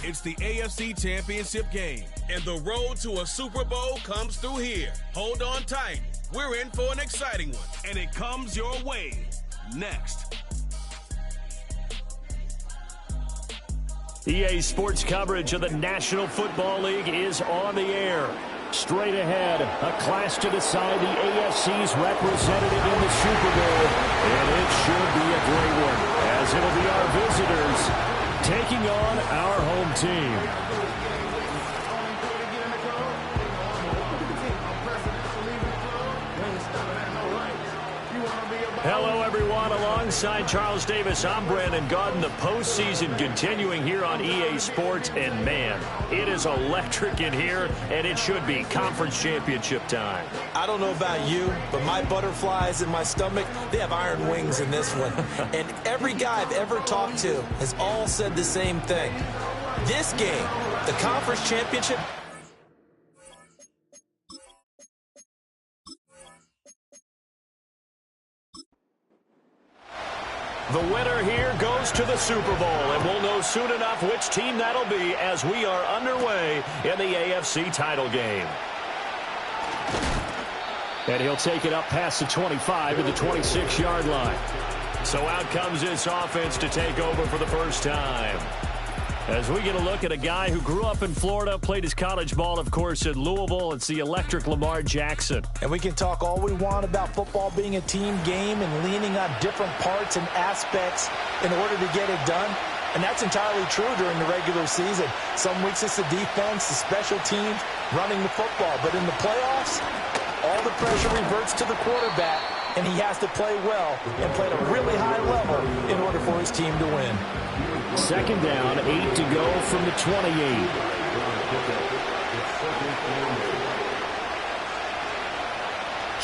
It's the AFC Championship game, and the road to a Super Bowl comes through here. Hold on tight. We're in for an exciting one, and it comes your way next. EA Sports coverage of the National Football League is on the air. Straight ahead, a clash to decide the AFC's representative in the Super Bowl. And it should be a great one, as it'll be our visitors taking on our home team. Hello, everyone. Alongside Charles Davis, I'm Brandon Gaudin. The postseason continuing here on EA Sports. And, man, it is electric in here, and it should be conference championship time. I don't know about you, but my butterflies in my stomach, they have iron wings in this one. And every guy I've ever talked to has all said the same thing. This game, the conference championship, the winner here goes to the Super Bowl, and we'll know soon enough which team that'll be as we are underway in the AFC title game. And he'll take it up past the 25 to the 26-yard line. So out comes this offense to take over for the first time. As we get a look at a guy who grew up in Florida, played his college ball, of course, at Louisville. It's the electric Lamar Jackson. and we can talk all we want about football being a team game and leaning on different parts and aspects in order to get it done. And that's entirely true during the regular season. Some weeks it's the defense, the special teams, running the football. But in the playoffs, all the pressure reverts to the quarterback, and he has to play well and play at a really high level in order for his team to win. Second down, 8 to go from the 28.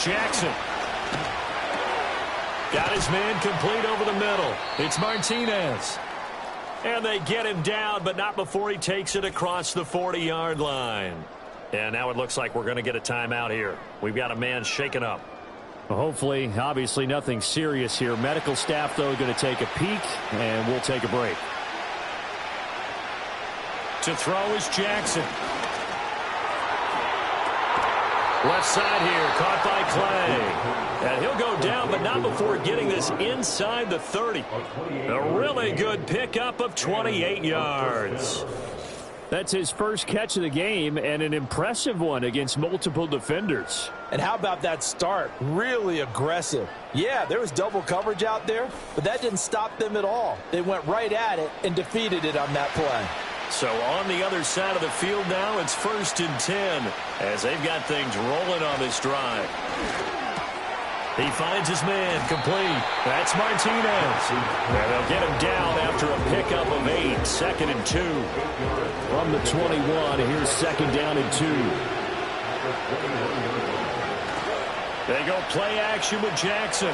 Jackson. Got his man complete over the middle. It's Martinez. And they get him down, but not before he takes it across the 40-yard line. And now it looks like we're going to get a timeout here. We've got a man shaken up. Well, hopefully, obviously nothing serious here. Medical staff, though, going to take a peek, and we'll take a break. To throw is Jackson. Left side here, caught by Clay. And he'll go down, but not before getting this inside the 30. A really good pickup of 28 yards. That's his first catch of the game, and an impressive one against multiple defenders. And how about that start? Really aggressive. Yeah, there was double coverage out there, but that didn't stop them at all. They went right at it and defeated it on that play. So on the other side of the field now, it's 1st and 10 as they've got things rolling on this drive. He finds his man complete. That's Martinez. And they'll get him down after a pickup of 8. 2nd and 2. From the 21, here's 2nd down and 2. They go play action with Jackson.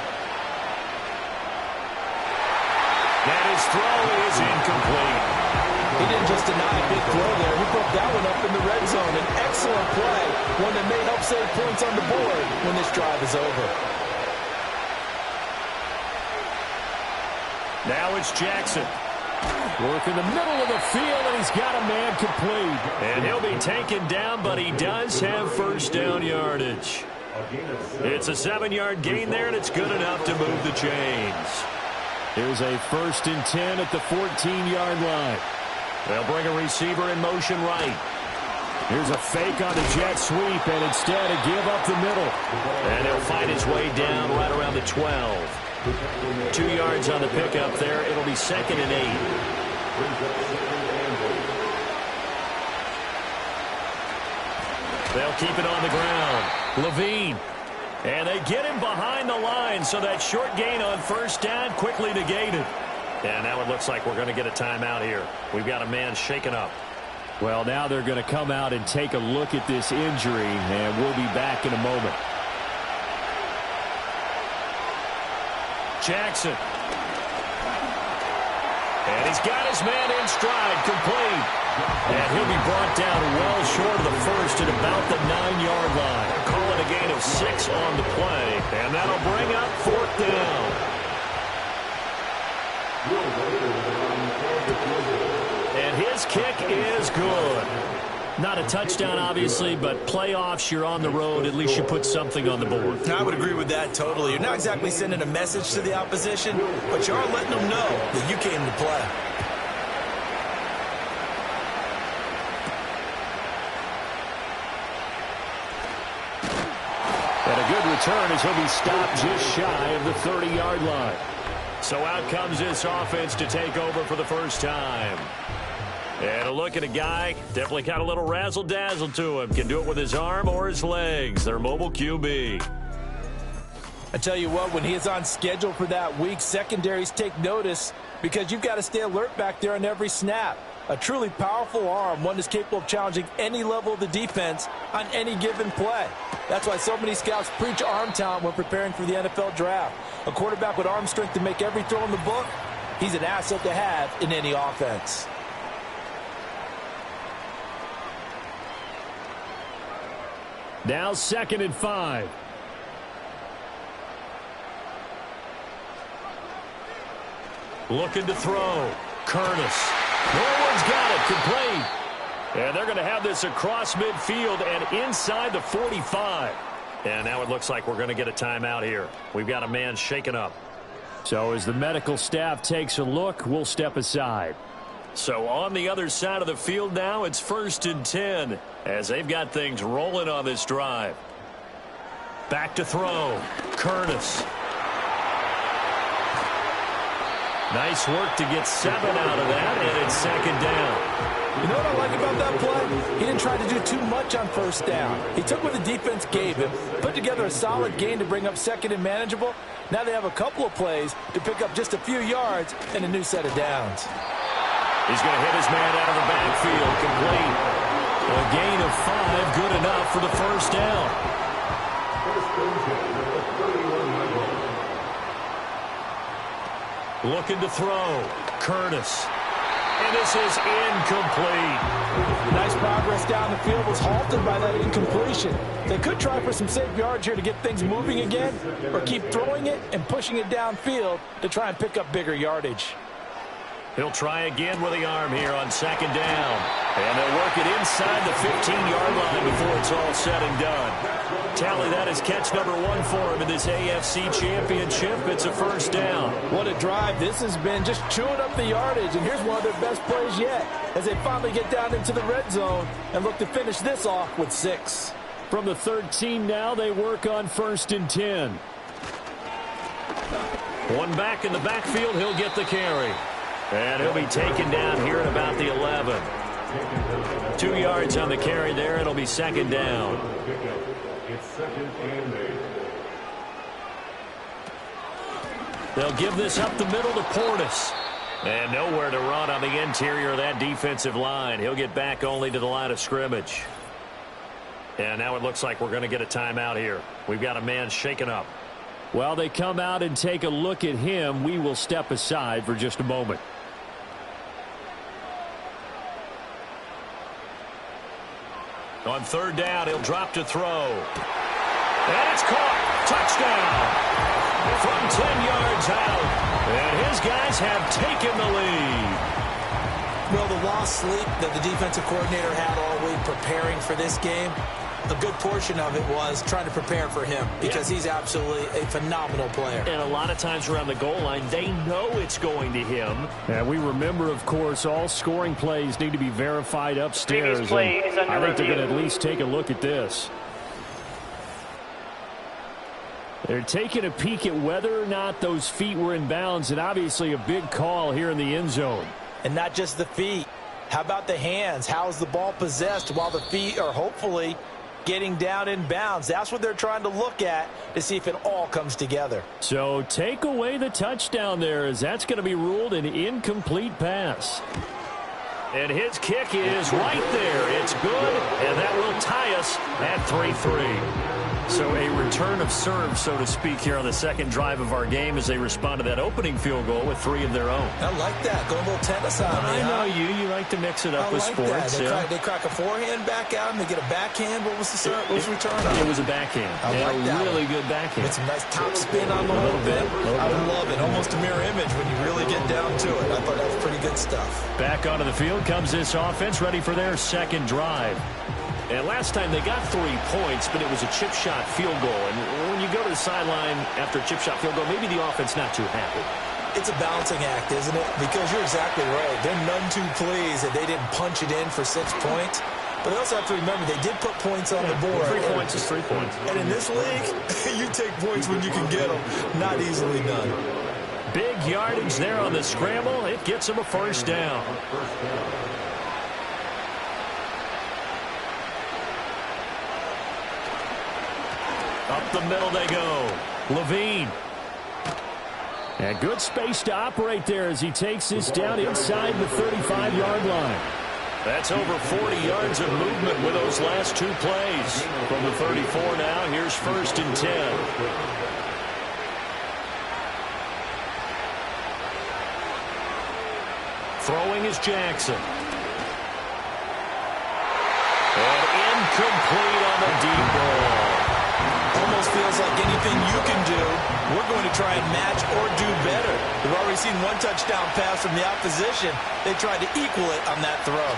And his throw is incomplete. He didn't just deny a big throw there. He put that one up in the red zone. An excellent play, one that may help save points on the board when this drive is over. Now it's Jackson. Work in the middle of the field, and he's got a man complete. And he'll be taken down, but he does have first down yardage. It's a 7-yard gain there, and it's good enough to move the chains. Here's a 1st and 10 at the 14-yard line. They'll bring a receiver in motion right. Here's a fake on the jet sweep, and instead a give up the middle. And he'll find his way down right around the 12. 2 yards on the pickup there. It'll be 2nd and 8. They'll keep it on the ground. Levine. And they get him behind the line, so that short gain on first down quickly negated. And now it looks like we're going to get a timeout here. We've got a man shaken up. Well, now they're going to come out and take a look at this injury, and we'll be back in a moment. Jackson. And he's got his man in stride, complete. And he'll be brought down well short of the first at about the 9-yard line. Call it a gain of 6 on the play, and that'll bring up 4th down. And his his kick is good. Not a touchdown, obviously, but playoffs, you're on the road. At least you put something on the board. I would agree with that totally. You're not exactly sending a message to the opposition, but you are letting them know that you came to play. And a good return as he'll be stopped just shy of the 30-yard line. So out comes this offense to take over for the first time. And a look at a guy, definitely got a little razzle-dazzle to him. Can do it with his arm or his legs. Their mobile QB. I tell you what, when he is on schedule for that week, secondaries take notice because you've got to stay alert back there on every snap. A truly powerful arm, one that's capable of challenging any level of the defense on any given play. That's why so many scouts preach arm talent when preparing for the NFL draft. A quarterback with arm strength to make every throw in the book, he's an asset to have in any offense. Now 2nd and 5. Looking to throw. Curtis. Norwood's got it. Complete. And they're going to have this across midfield and inside the 45. And now it looks like we're going to get a timeout here. We've got a man shaken up. So as the medical staff takes a look, we'll step aside. So on the other side of the field now, it's 1st and 10 as they've got things rolling on this drive. Back to throw. Curtis. Nice work to get 7 out of that, and it's 2nd down. You know what I like about that play? He didn't try to do too much on 1st down. He took what the defense gave him, put together a solid gain to bring up 2nd and manageable. Now they have a couple of plays to pick up just a few yards and a new set of downs. He's going to hit his man out of the backfield. Complete. A gain of 5, good enough for the 1st down. Looking to throw. Curtis. And this is incomplete. Nice progress down the field was halted by that incompletion. They could try for some safe yards here to get things moving again, or keep throwing it and pushing it downfield to try and pick up bigger yardage. He'll try again with the arm here on 2nd down. And they'll work it inside the 15-yard line before it's all said and done. Tally, that is catch number 1 for him in this AFC Championship. It's a 1st down. What a drive this has been, just chewing up the yardage. And here's one of their best plays yet as they finally get down into the red zone and look to finish this off with 6. From the 13 now, they work on 1st and 10. One back in the backfield, he'll get the carry. And he'll be taken down here at about the 11. 2 yards on the carry there. It'll be 2nd down. They'll give this up the middle to Portis. And nowhere to run on the interior of that defensive line. He'll get back only to the line of scrimmage. And now it looks like we're going to get a timeout here. We've got a man shaken up. While they come out and take a look at him, we will step aside for just a moment. On 3rd down, he'll drop to throw. And it's caught. Touchdown. From 10 yards out. And his guys have taken the lead. Well, the lost sleep that the defensive coordinator had all week preparing for this game, a good portion of it was trying to prepare for him because he's absolutely a phenomenal player. And a lot of times around the goal line, they know it's going to him. And we remember, of course, all scoring plays need to be verified upstairs. I think they're going to at least take a look at this. They're taking a peek at whether or not those feet were in bounds, and obviously a big call here in the end zone. And not just the feet. How about the hands? How is the ball possessed while the feet are hopefully getting down in bounds? That's what they're trying to look at to see if it all comes together. So take away the touchdown there, as that's going to be ruled an incomplete pass. And his kick is right there. It's good, and that will tie us at 3-3. So a return of serve, so to speak, here on the second drive of our game as they respond to that opening field goal with 3 of their own. I like that. Go a little tennis on me. I know you like to mix it up with sports. They crack a forehand back out and they get a backhand. What was the return on? It was a backhand. Really good backhand. With some nice top spin on the whole bit. I love it. Almost a mirror image when you really get down to it. I thought that was pretty good stuff. Back onto the field comes this offense, ready for their second drive. And last time they got 3 points, but it was a chip shot field goal. And when you go to the sideline after a chip shot field goal, maybe the offense not too happy. It's a balancing act, isn't it? Because you're exactly right. They're none too pleased that they didn't punch it in for 6 points. But they also have to remember they did put points on the board. 3 points is 3 points. And in this league, you take points when you can get them. Not easily done. Big yardage there on the scramble. It gets them a first down. Up the middle they go. Levine. And good space to operate there as he takes this down inside the 35-yard line. That's over 40 yards of movement with those last 2 plays. From the 34 now, here's 1st and 10. Throwing is Jackson. And incomplete on the deep ball. Almost feels like anything you can do, we're going to try and match or do better. We've already seen 1 touchdown pass from the opposition. They tried to equal it on that throw.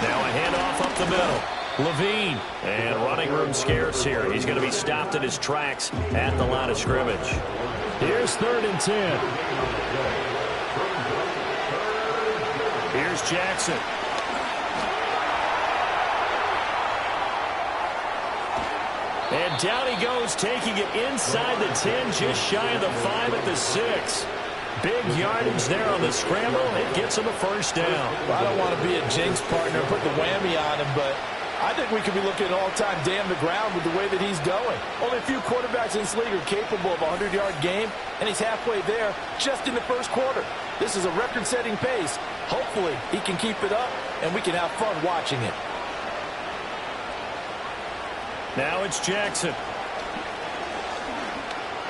Now a handoff up the middle. Levine. And running room scarce here. He's going to be stopped in his tracks at the line of scrimmage. Here's 3rd and 10. Here's Jackson. And down he goes, taking it inside the 10, just shy of the 5 at the 6. Big yardage there on the scramble. It gets him a first down. Well, I don't want to be a jinx partner, put the whammy on him, but I think we could be looking at an all-time day on the ground with the way that he's going. Only a few quarterbacks in this league are capable of a 100-yard game, and he's halfway there just in the first quarter. This is a record-setting pace. Hopefully, he can keep it up, and we can have fun watching it. Now it's Jackson.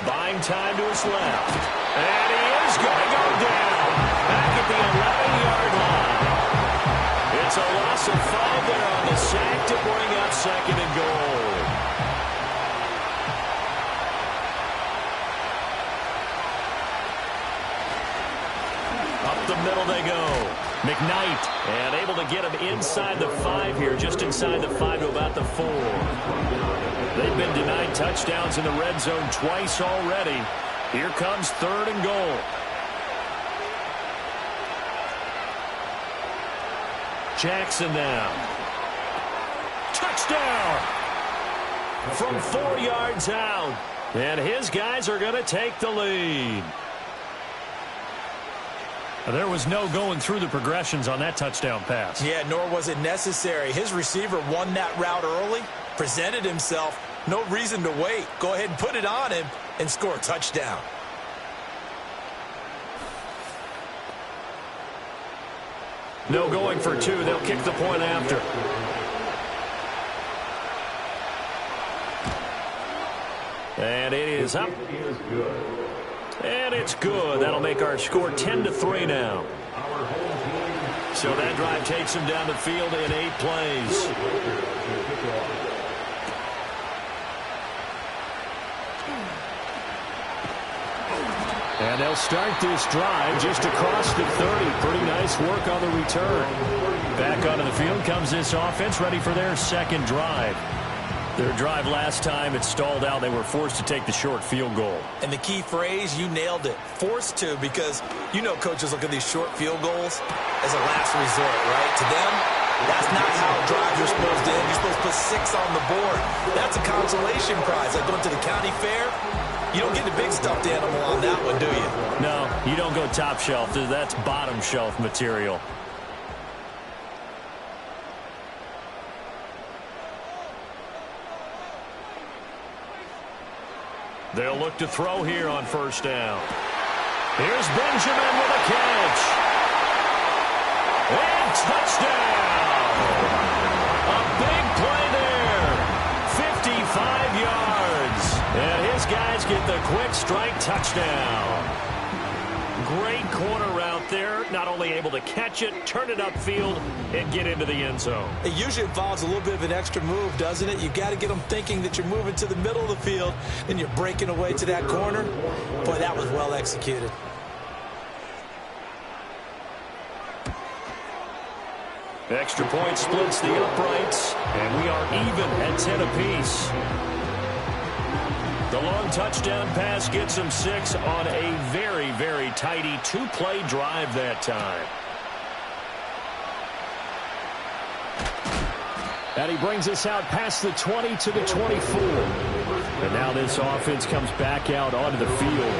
Buying time to his left. And he is going to go down. Back at the 11-yard line. It's a loss of 5 there on the sack to bring up 2nd and goal. Up the middle they go. McKnight, and able to get him inside the 5 here, just inside the 5 to about the 4. They've been denied touchdowns in the red zone twice already. Here comes 3rd and goal. Jackson now. Touchdown! From 4 yards out. And his guys are going to take the lead. There was no going through the progressions on that touchdown pass. Yeah, nor was it necessary. His receiver won that route early, presented himself. No reason to wait. Go ahead and put it on him and score a touchdown. No going for 2. They'll kick the point after. And it is up. And it's good. That'll make our score 10-3 now. So that drive takes him down the field in 8 plays. And they'll start this drive just across the 30. Pretty nice work on the return. Back onto the field comes this offense, ready for their second drive. Their drive last time, it stalled out. They were forced to take the short field goal. And the key phrase, you nailed it. Forced to, because you know coaches look at these short field goals as a last resort, right? To them, that's not how drives are supposed to end. You're supposed to put 6 on the board. That's a consolation prize. Like going to the county fair, you don't get the big stuffed animal on that one, do you? No, you don't go top shelf. That's bottom shelf material. They'll look to throw here on 1st down. Here's Benjamin with a catch. And touchdown! A big play there. 55 yards. get the quick strike touchdown. Great corner route there. Not only able to catch it, turn it upfield, and get into the end zone. It usually involves a little bit of an extra move, doesn't it? You got to get them thinking that you're moving to the middle of the field and you're breaking away to that corner. Boy, that was well executed. Extra point splits the uprights, and we are even at 10 apiece. The long touchdown pass gets him 6 on a very, very tidy two-play drive that time. And he brings us out past the 20 to the 24. And now this offense comes back out onto the field.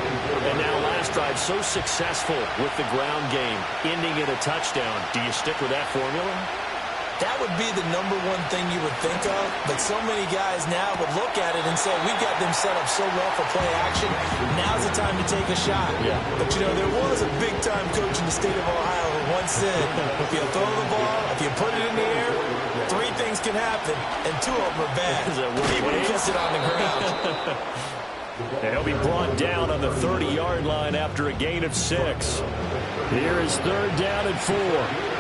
And now last drive so successful with the ground game, ending in a touchdown. Do you stick with that formula? That would be the number one thing you would think of, but so many guys now would look at it and say, we've got them set up so well for play action, now's the time to take a shot. Yeah. But, you know, there was a big-time coach in the state of Ohio who once said, if you throw the ball, if you put it in the air, 3 things can happen, and 2 of them are bad. When he gets it on the ground. And he'll be brought down on the 30-yard line after a gain of 6. Here is 3rd down and 4.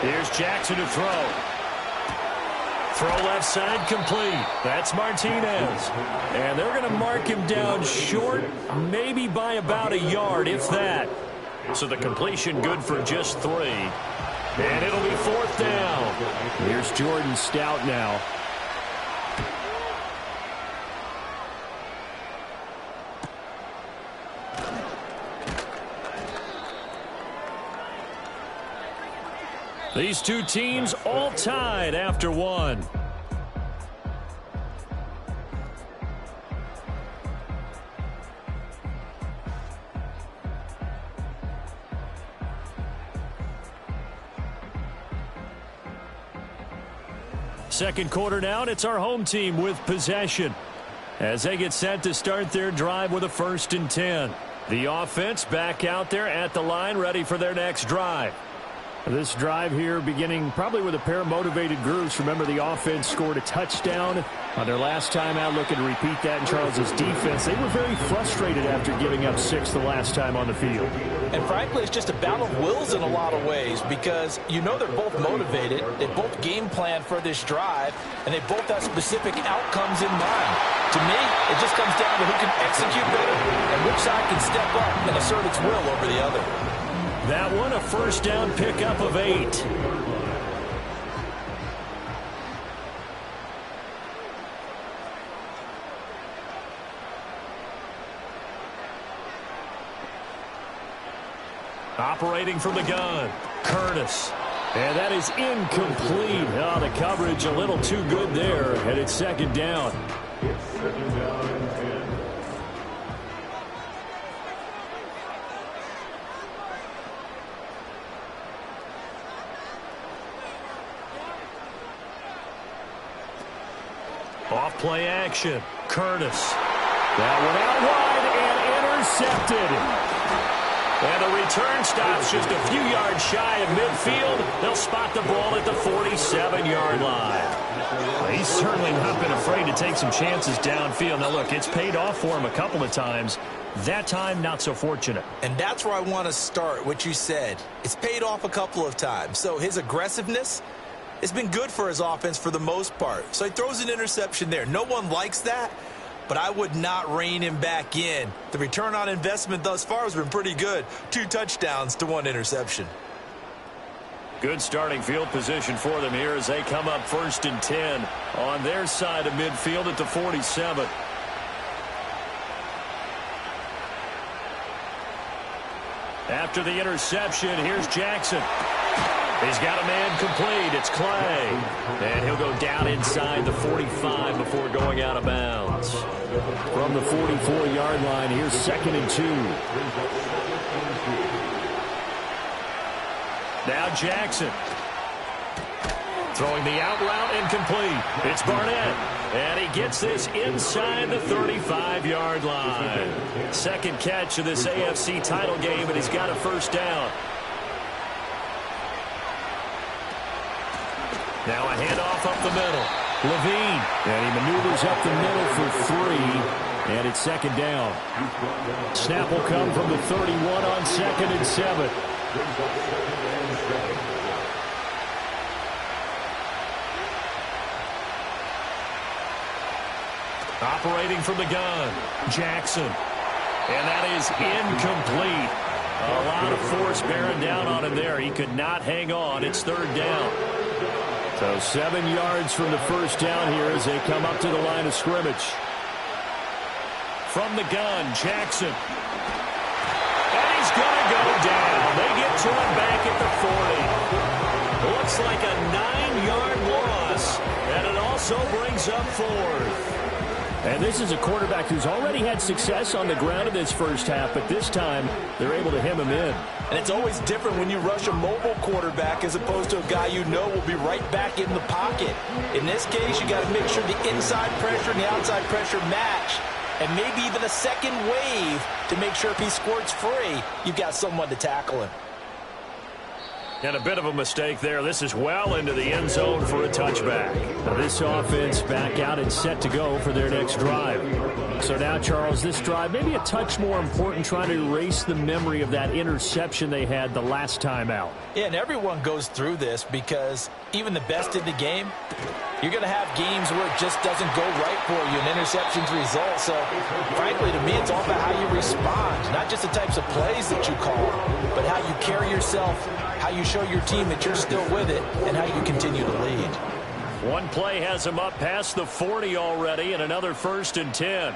Here's Jackson to throw. Throw left side complete. That's Martinez. And they're going to mark him down short, maybe by about a yard, if that. So the completion good for just 3. And it'll be 4th down. Here's Jordan Stout now. These two teams all tied after 1. Second quarter now, and it's our home team with possession as they get set to start their drive with a 1st and 10. The offense back out there at the line, ready for their next drive. This drive here beginning probably with a pair of motivated groups. Remember, the offense scored a touchdown on their last time out, looking to repeat that in Charles's defense. They were very frustrated after giving up 6 the last time on the field. And frankly, it's just a battle of wills in a lot of ways because you know they're both motivated. They both game plan for this drive, and they both have specific outcomes in mind. To me, it just comes down to who can execute better and which side can step up and assert its will over the other. That one, a 1st down pickup of 8. Operating from the gun, Curtis. And that is incomplete. Oh, the coverage a little too good there, and it's 2nd down. It's 2nd down and 10. Off play action, Curtis. That one out wide and intercepted. And the return stops just a few yards shy of midfield. They'll spot the ball at the 47-yard line. Well, he's certainly not been afraid to take some chances downfield. Now, look, it's paid off for him a couple of times. That time, not so fortunate. And that's where I want to start, what you said. It's paid off a couple of times. So his aggressiveness, it's been good for his offense for the most part. So he throws an interception there. No one likes that, but I would not rein him back in. The return on investment thus far has been pretty good. 2 touchdowns to 1 interception. Good starting field position for them here as they come up 1st and 10 on their side of midfield at the 47. After the interception, here's Jackson. He's got a man complete. It's Clay. And he'll go down inside the 45 before going out of bounds. From the 44-yard line, here's 2nd and 2. Now Jackson. Throwing the out route incomplete. It's Barnett. And he gets this inside the 35-yard line. 2nd catch of this AFC title game, and he's got a 1st down. Now a handoff up the middle. Levine. And he maneuvers up the middle for 3. And it's second down. Snap will come from the 31 on 2nd and 7. Operating from the gun, Jackson. And that is incomplete. A lot of force bearing down on him there. He could not hang on. It's third down. So 7 yards from the first down here as they come up to the line of scrimmage. From the gun, Jackson. And he's going to go down. They get to him back at the 40. Looks like a 9-yard loss. And it also brings up 4th. And this is a quarterback who's already had success on the ground in this first half, but this time they're able to hem him in. And it's always different when you rush a mobile quarterback as opposed to a guy you know will be right back in the pocket. In this case, you got to make sure the inside pressure and the outside pressure match, and maybe even a second wave to make sure if he squirts free, you've got someone to tackle him. And a bit of a mistake there. This is well into the end zone for a touchback. Now this offense back out and set to go for their next drive. So now, Charles, this drive maybe a touch more important, trying to erase the memory of that interception they had the last time out. Yeah, and everyone goes through this because even the best in the game, you're going to have games where it just doesn't go right for you, and interceptions result. So, frankly, to me, it's all about how you respond, not just the types of plays that you call, but how you carry yourself, how you show your team that you're still with it, and how you continue to lead. One play has him up past the 40 already, and another 1st and 10.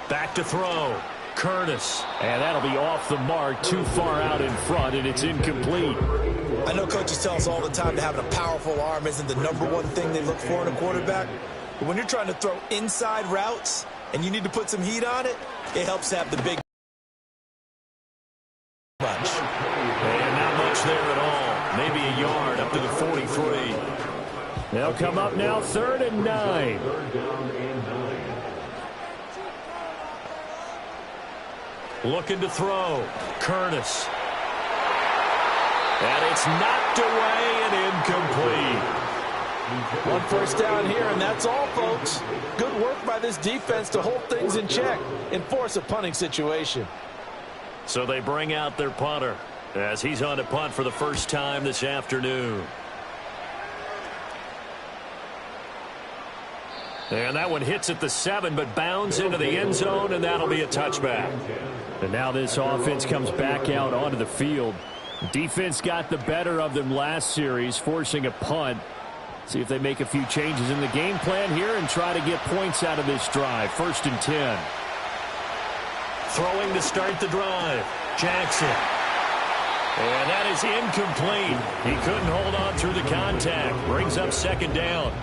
Back to throw. Curtis. And that'll be off the mark, too far out in front, and it's incomplete. I know coaches tell us all the time that having a powerful arm isn't the #1 thing they look for in a quarterback. But when you're trying to throw inside routes and you need to put some heat on it, it helps to have the big bunch. And not much there at all. Maybe a yard up to the 43. They'll come up now, 3rd and 9. Looking to throw. Curtis. And it's knocked away and incomplete. 1 first down here, and that's all, folks. Good work by this defense to hold things in check and force a punting situation. So they bring out their punter as he's on to punt for the first time this afternoon. And that one hits at the 7, but bounds into the end zone, and that'll be a touchback. And now this offense comes back out onto the field. Defense got the better of them last series, forcing a punt. See if they make a few changes in the game plan here and try to get points out of this drive. 1st and 10. Throwing to start the drive. Jackson. And that is incomplete. He couldn't hold on through the contact. Brings up 2nd down.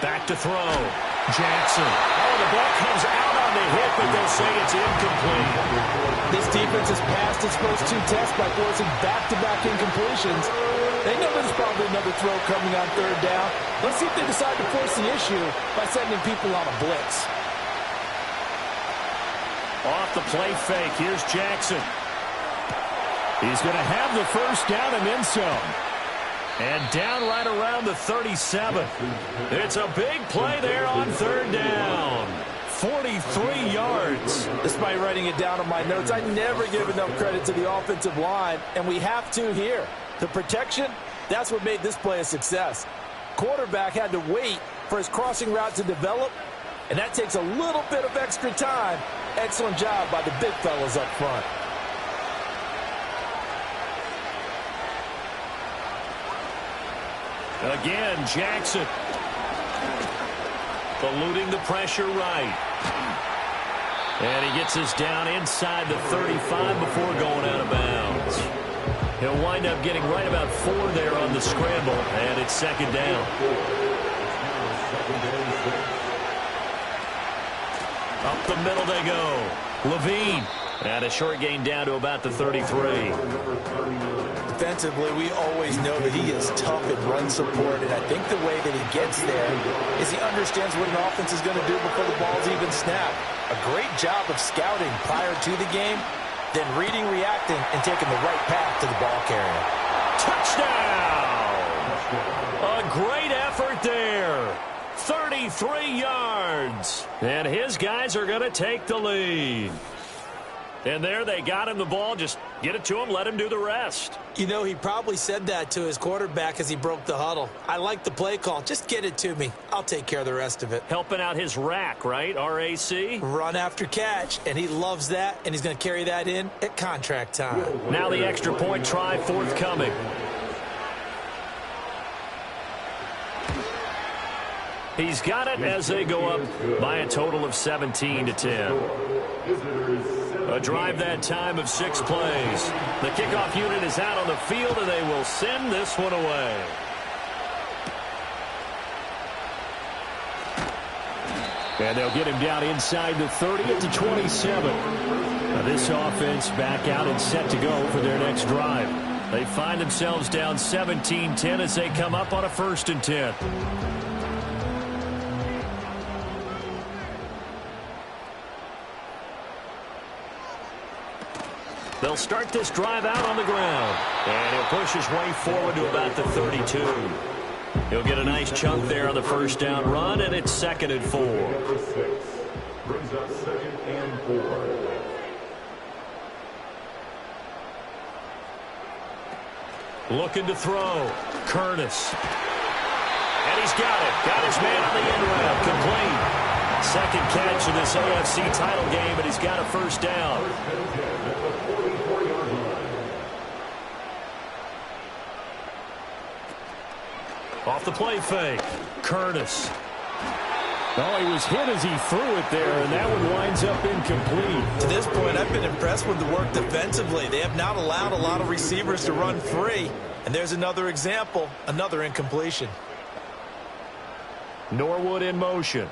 Back to throw. Jackson. Oh, the ball comes out on the hit, but they'll say it's incomplete. This defense has passed its first 2 tests by forcing back-to-back incompletions. They know there's probably another throw coming on 3rd down. Let's see if they decide to force the issue by sending people on a blitz. Off the play fake. Here's Jackson. He's going to have the first down and then some. And down right around the 37. It's a big play there on 3rd down. 43 yards. Despite writing it down on my notes, I never give enough credit to the offensive line, and we have to here. The protection, that's what made this play a success. Quarterback had to wait for his crossing route to develop, and that takes a little bit of extra time. Excellent job by the big fellas up front. Again, Jackson. Eluding the pressure right. And he gets us down inside the 35 before going out of bounds. He'll wind up getting right about 4 there on the scramble, and it's 2nd down. Up the middle they go. Levine. And a short gain down to about the 33. Defensively, we always know that he is tough in run support, and I think the way that he gets there is he understands what an offense is going to do before the ball's even snapped. A great job of scouting prior to the game, then reading, reacting, and taking the right path to the ball carrier. Touchdown! A great effort there. 33 yards. And his guys are going to take the lead. And there they got him the ball. Just get it to him, let him do the rest. You know, he probably said that to his quarterback as he broke the huddle. I like the play call. Just get it to me. I'll take care of the rest of it. Helping out his rack, right? RAC? Run after catch, and he loves that, and he's going to carry that in at contract time. Now the extra point try forthcoming. He's got it as they go up by a total of 17-10. A drive that time of 6 plays. The kickoff unit is out on the field, and they will send this one away. And they'll get him down inside the 30 at the 27. Now this offense back out and set to go for their next drive. They find themselves down 17-10 as they come up on a 1st and 10. They'll start this drive out on the ground. And he'll push his way forward to about the 32. He'll get a nice chunk there on the 1st down run, and it's 2nd and 4. Number 6 brings up 2nd and 4. Looking to throw. Curtis. And he's got it. Got his man on the end round. Complete. 2nd catch of this AFC title game, and he's got a 1st down. Off the play fake. Curtis. Oh, he was hit as he threw it there, and that one winds up incomplete. To this point, I've been impressed with the work defensively. They have not allowed a lot of receivers to run free. And there's another example, another incompletion. Norwood in motion.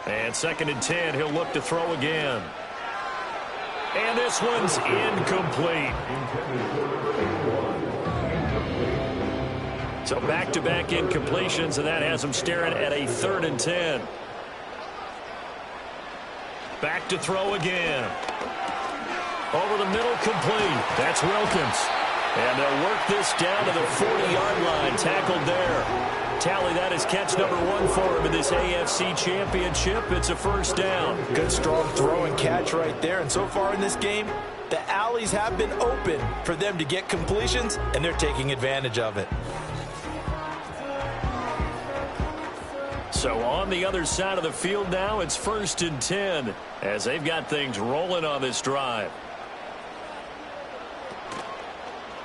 And 2nd and 10, he'll look to throw again. And this one's incomplete. So back-to-back incompletions, and that has them staring at a 3rd and 10. Back to throw again. Over the middle, complete. That's Wilkins. And they'll work this down to the 40-yard line. Tackled there. Tally, that is catch number 1 for him in this AFC Championship. It's a 1st down. Good, strong throw and catch right there. And so far in this game, the alleys have been open for them to get completions, and they're taking advantage of it. So on the other side of the field now, it's 1st and 10 as they've got things rolling on this drive.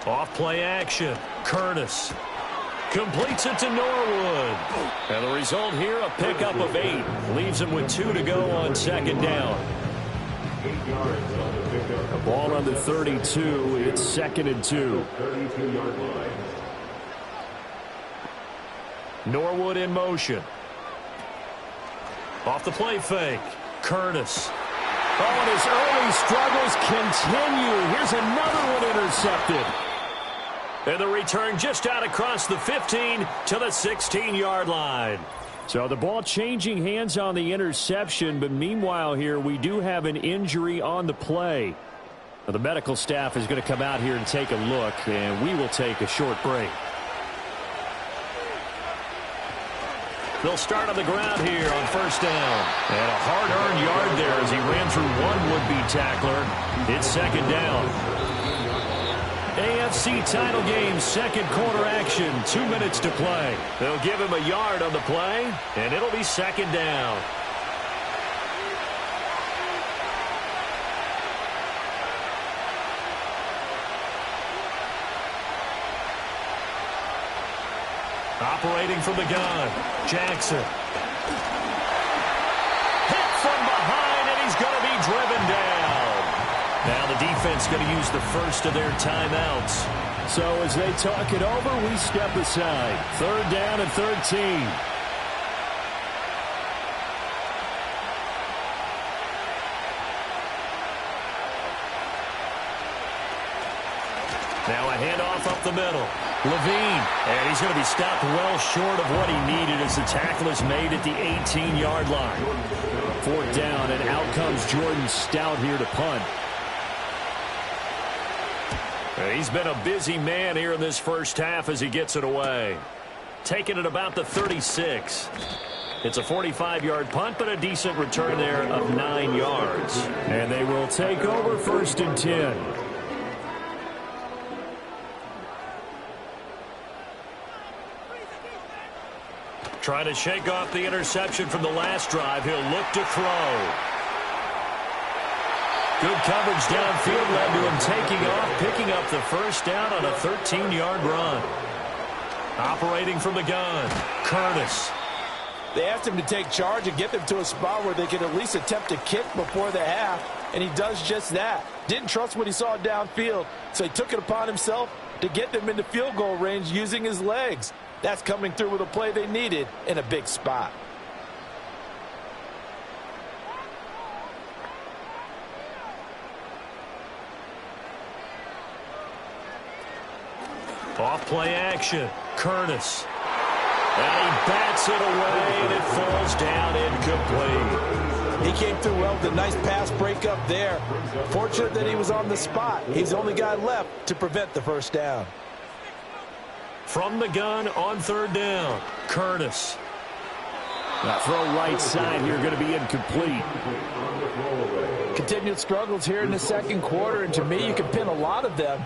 Off play action. Curtis completes it to Norwood. And the result here, a pickup of 8. Leaves him with 2 to go on 2nd down. 8 yards on the pickup. A ball on the 32. It's 2nd and 2. 32-yard line. Norwood in motion. Off the play fake. Curtis. Oh, and his early struggles continue. Here's another one intercepted. And the return just out across the 15 to the 16-yard line. So the ball changing hands on the interception, but meanwhile here we do have an injury on the play. Now, the medical staff is going to come out here and take a look, and we will take a short break. They'll start on the ground here on 1st down. And a hard-earned yard there as he ran through one would-be tackler. It's 2nd down. AFC title game, 2nd quarter action, 2 minutes to play. They'll give him a yard on the play, and it'll be 2nd down. Operating from the gun, Jackson. Hit from behind, and he's going to be driven down. Now the defense going to use the first of their timeouts. So as they talk it over, we step aside. 3rd down and 13. Now a handoff up the middle. Levine, and he's going to be stopped well short of what he needed as the tackle is made at the 18-yard line. 4th down, and out comes Jordan Stout here to punt. He's been a busy man here in this first half as he gets it away. Taking it about the 36. It's a 45-yard punt, but a decent return there of 9 yards. And they will take over 1st and 10. Trying to shake off the interception from the last drive. He'll look to throw. Good coverage downfield led to him taking off, picking up the first down on a 13-yard run. Operating from the gun, Curtis. They asked him to take charge and get them to a spot where they could at least attempt a kick before the half, and he does just that. Didn't trust what he saw downfield, so he took it upon himself to get them into field goal range using his legs. That's coming through with a play they needed in a big spot. Off play action, Curtis. And he bats it away, and it falls down incomplete. He came through well with a nice pass breakup there. Fortunate that he was on the spot. He's the only guy left to prevent the first down. From the gun on 3rd down, Curtis. Now throw right side here, going to be incomplete. Continued struggles here in the second quarter, and to me, you can pin a lot of them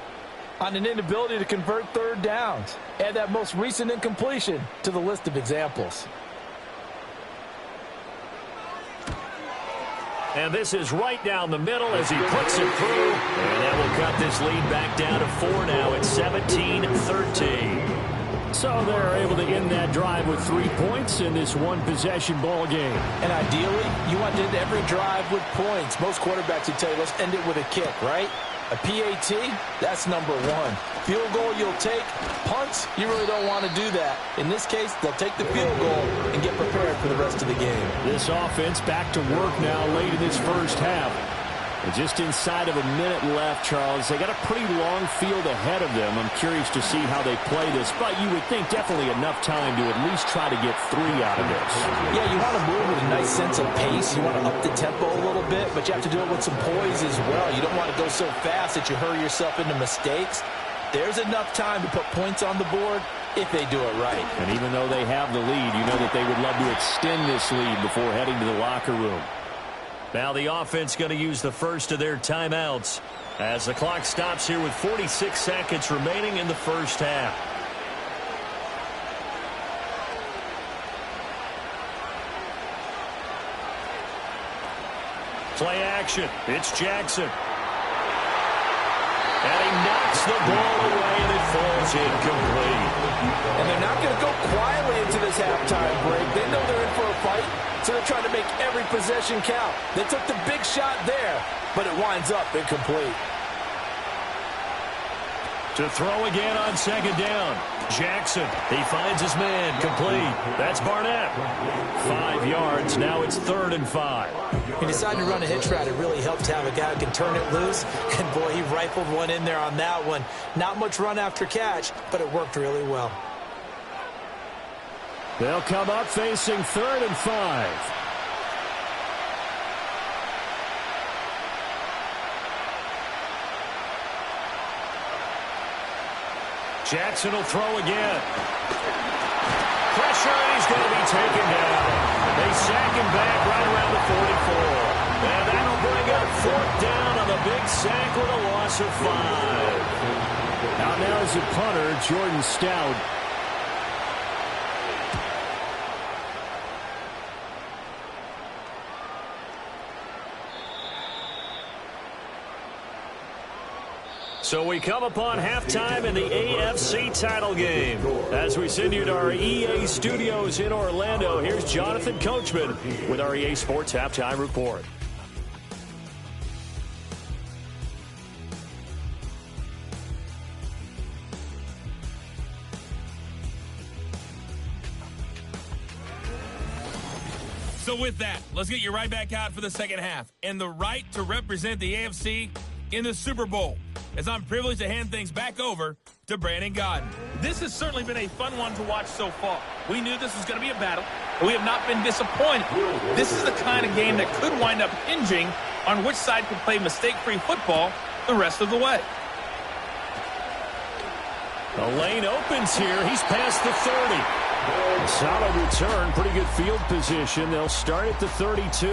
on an inability to convert 3rd downs. Add that most recent incompletion to the list of examples. And this is right down the middle as he puts it through. And that will cut this lead back down to 4 now. It's 17-13. So they're able to end that drive with 3 points in this one-possession ball game. And ideally, you want to end every drive with points. Most quarterbacks would tell you, let's end it with a kick, right? A PAT, that's number 1. Field goal you'll take. Punts, you really don't want to do that. In this case, they'll take the field goal and get prepared for the rest of the game. This offense back to work now late in this first half. And just inside of a minute left, Charles. They got a pretty long field ahead of them. I'm curious to see how they play this, but you would think definitely enough time to at least try to get 3 out of this. Yeah, you want to move with a nice sense of pace. You want to up the tempo a little bit, but you have to do it with some poise as well. You don't want to go so fast that you hurry yourself into mistakes. There's enough time to put points on the board if they do it right. And even though they have the lead, you know that they would love to extend this lead before heading to the locker room. Now the offense going to use the first of their timeouts as the clock stops here with 46 seconds remaining in the first half. Play action. It's Jackson. And he knocks the ball away, and it falls incomplete. And they're not going to go quietly into this halftime break. They know they're in for a fight, so they're trying to make every possession count. They took the big shot there, but it winds up incomplete. To throw again on 2nd down. Jackson, he finds his man, complete. That's Barnett. 5 yards, now it's 3rd and 5. He decided to run a hitch route. It really helped to have a guy who can turn it loose. And, boy, he rifled one in there on that one. Not much run after catch, but it worked really well. They'll come up facing 3rd and 5. Jackson will throw again. Pressure, and he's going to be taken down. They sack him back right around the 44. And that'll bring up 4th down on the big sack with a loss of 5. Now is the punter, Jordan Stout. So we come upon halftime in the AFC title game. As we send you to our EA studios in Orlando, here's Jonathan Coachman with our EA Sports Halftime Report. So with that, let's get you right back out for the second half and the right to represent the AFC in the Super Bowl, as I'm privileged to hand things back over to Brandon Gaudin. This has certainly been a fun one to watch so far. We knew this was going to be a battle, but we have not been disappointed. This is the kind of game that could wind up hinging on which side can play mistake-free football the rest of the way. The lane opens here. He's past the 30. A solid return, pretty good field position. They'll start at the 32.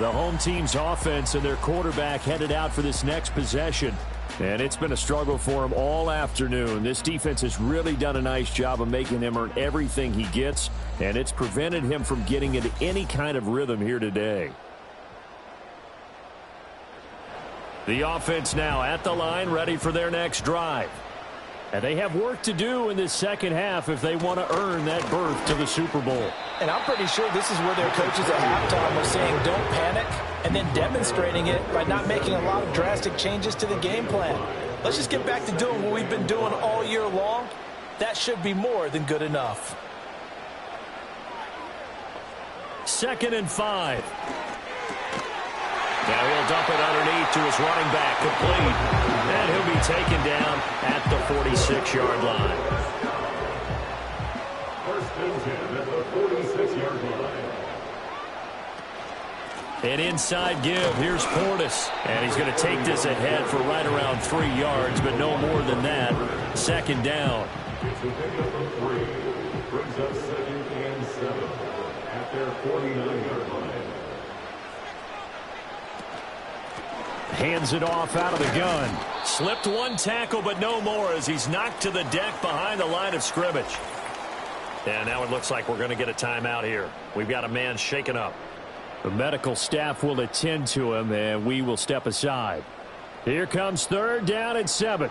The home team's offense and their quarterback headed out for this next possession. And it's been a struggle for him all afternoon. This defense has really done a nice job of making him earn everything he gets, and it's prevented him from getting into any kind of rhythm here today. The offense now at the line, ready for their next drive. And they have work to do in this second half if they want to earn that berth to the Super Bowl. And I'm pretty sure this is where their coaches at halftime are saying don't panic, and then demonstrating it by not making a lot of drastic changes to the game plan. Let's just get back to doing what we've been doing all year long. That should be more than good enough. 2nd and 5. Now he'll dump it underneath to his running back, complete. And he'll be taken down at the 46-yard line. First and 10 at the 46-yard line. An inside give. Here's Portis. And he's going to take this ahead for right around 3 yards, but no more than that. 2nd down. It's a pickup from 3. Brings up 2nd and 7 at their 49-yard line. Hands it off out of the gun. Slipped one tackle, but no more as he's knocked to the deck behind the line of scrimmage. And now it looks like we're going to get a timeout here. We've got a man shaken up. The medical staff will attend to him, and we will step aside. Here comes 3rd down and 7.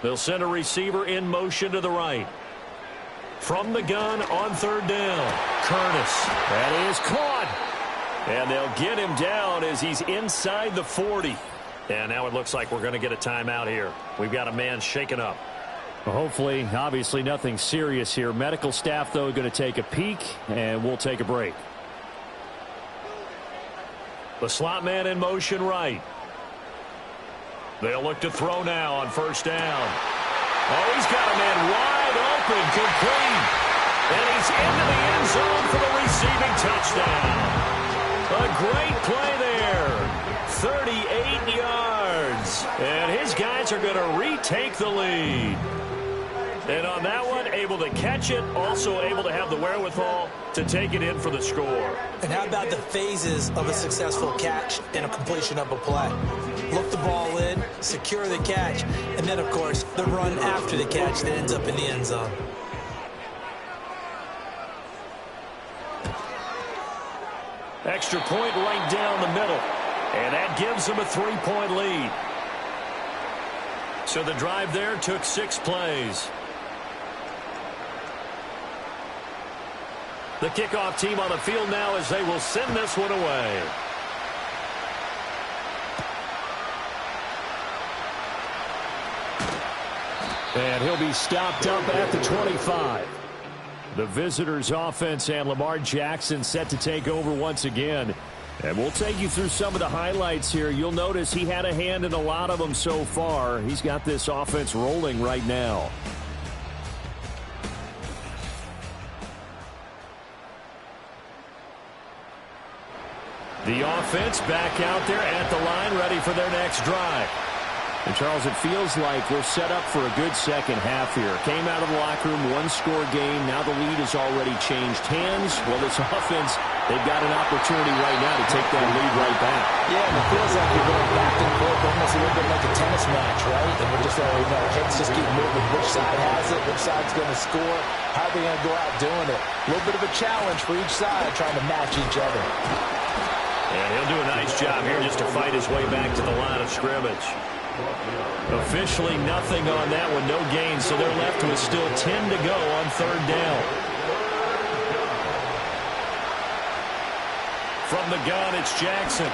They'll send a receiver in motion to the right. From the gun on 3rd down. Curtis. That is caught. And they'll get him down as he's inside the 40. And now it looks like we're going to get a timeout here. We've got a man shaken up. Well, hopefully, obviously nothing serious here. Medical staff, though, going to take a peek, and we'll take a break. The slot man in motion right. They'll look to throw now on 1st down. Oh, he's got a man wide open, complete. And he's into the end zone for the receiving touchdown. A great play there. 38 yards. And his guys are going to retake the lead. And on that one, able to catch it, also able to have the wherewithal to take it in for the score. And how about the phases of a successful catch and a completion of a play? Look the ball in, secure the catch, and then, of course, the run after the catch that ends up in the end zone. Extra point right down the middle. And that gives them a 3-point lead. So the drive there took 6 plays. The kickoff team on the field now as they will send this one away. And he'll be stopped up at the 25. The visitors' offense and Lamar Jackson set to take over once again. And we'll take you through some of the highlights here. You'll notice he had a hand in a lot of them so far. He's got this offense rolling right now. The offense back out there at the line, ready for their next drive. And, Charles, it feels like we're set up for a good second half here. Came out of the locker room, one-score game. Now the lead has already changed hands. Well, this offense, they've got an opportunity right now to take that lead right back. Yeah, and it feels like you're going back and forth, almost a little bit like a tennis match, right? And we're just, our heads just keep moving. Which side has it? Which side's going to score? How are they going to go out doing it? A little bit of a challenge for each side, trying to match each other. And he'll do a nice job here just to fight his way back to the line of scrimmage. Officially nothing on that one, no gain, so they're left with still 10 to go on 3rd down. From the gun, it's Jackson.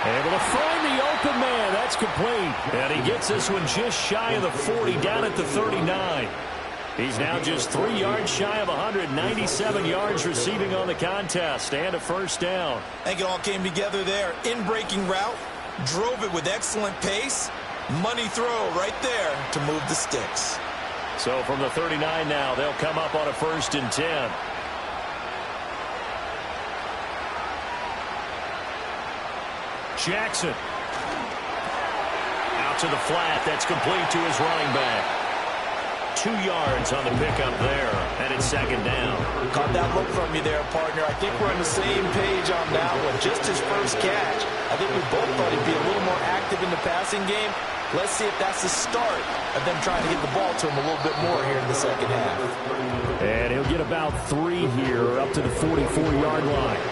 Able to find the open man. That's complete. And he gets this one just shy of the 40, down at the 39. He's now just 3 yards shy of 197 yards receiving on the contest and a first down. I think it all came together there. In-breaking route, drove it with excellent pace. Money throw right there to move the sticks. So from the 39 now, they'll come up on a 1st and 10. Jackson. Out to the flat. That's complete to his running back. 2 yards on the pickup there, and it's 2nd down. Caught that look from you there, partner. I think we're on the same page on that one. Just his first catch. I think we both thought he'd be a little more active in the passing game. Let's see if that's the start of them trying to get the ball to him a little bit more here in the 2nd half. And he'll get about 3 here up to the 44-yard line.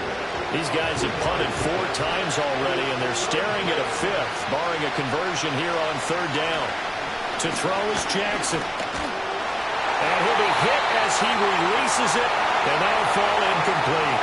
These guys have punted 4 times already, and they're staring at a 5th, barring a conversion here on 3rd down. To throw is Jackson. And he'll be hit as he releases it, and that'll fall incomplete.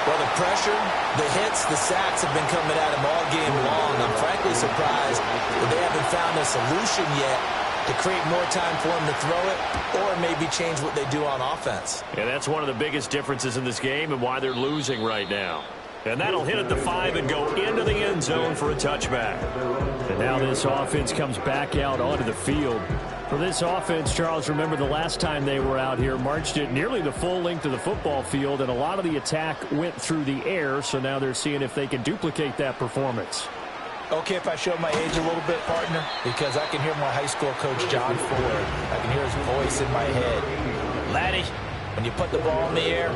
Well, the pressure, the hits, the sacks have been coming at him all game long. I'm frankly surprised that they haven't found a solution yet to create more time for him to throw it or maybe change what they do on offense. Yeah, that's one of the biggest differences in this game and why they're losing right now. And that'll hit at the 5 and go into the end zone for a touchback. And now this offense comes back out onto the field. For this offense, Charles, remember the last time they were out here, marched it nearly the full length of the football field, and a lot of the attack went through the air, so now they're seeing if they can duplicate that performance. Okay, if I show my age a little bit, partner, because I can hear my high school coach, John Ford. I can hear his voice in my head. Laddie, when you put the ball in the air,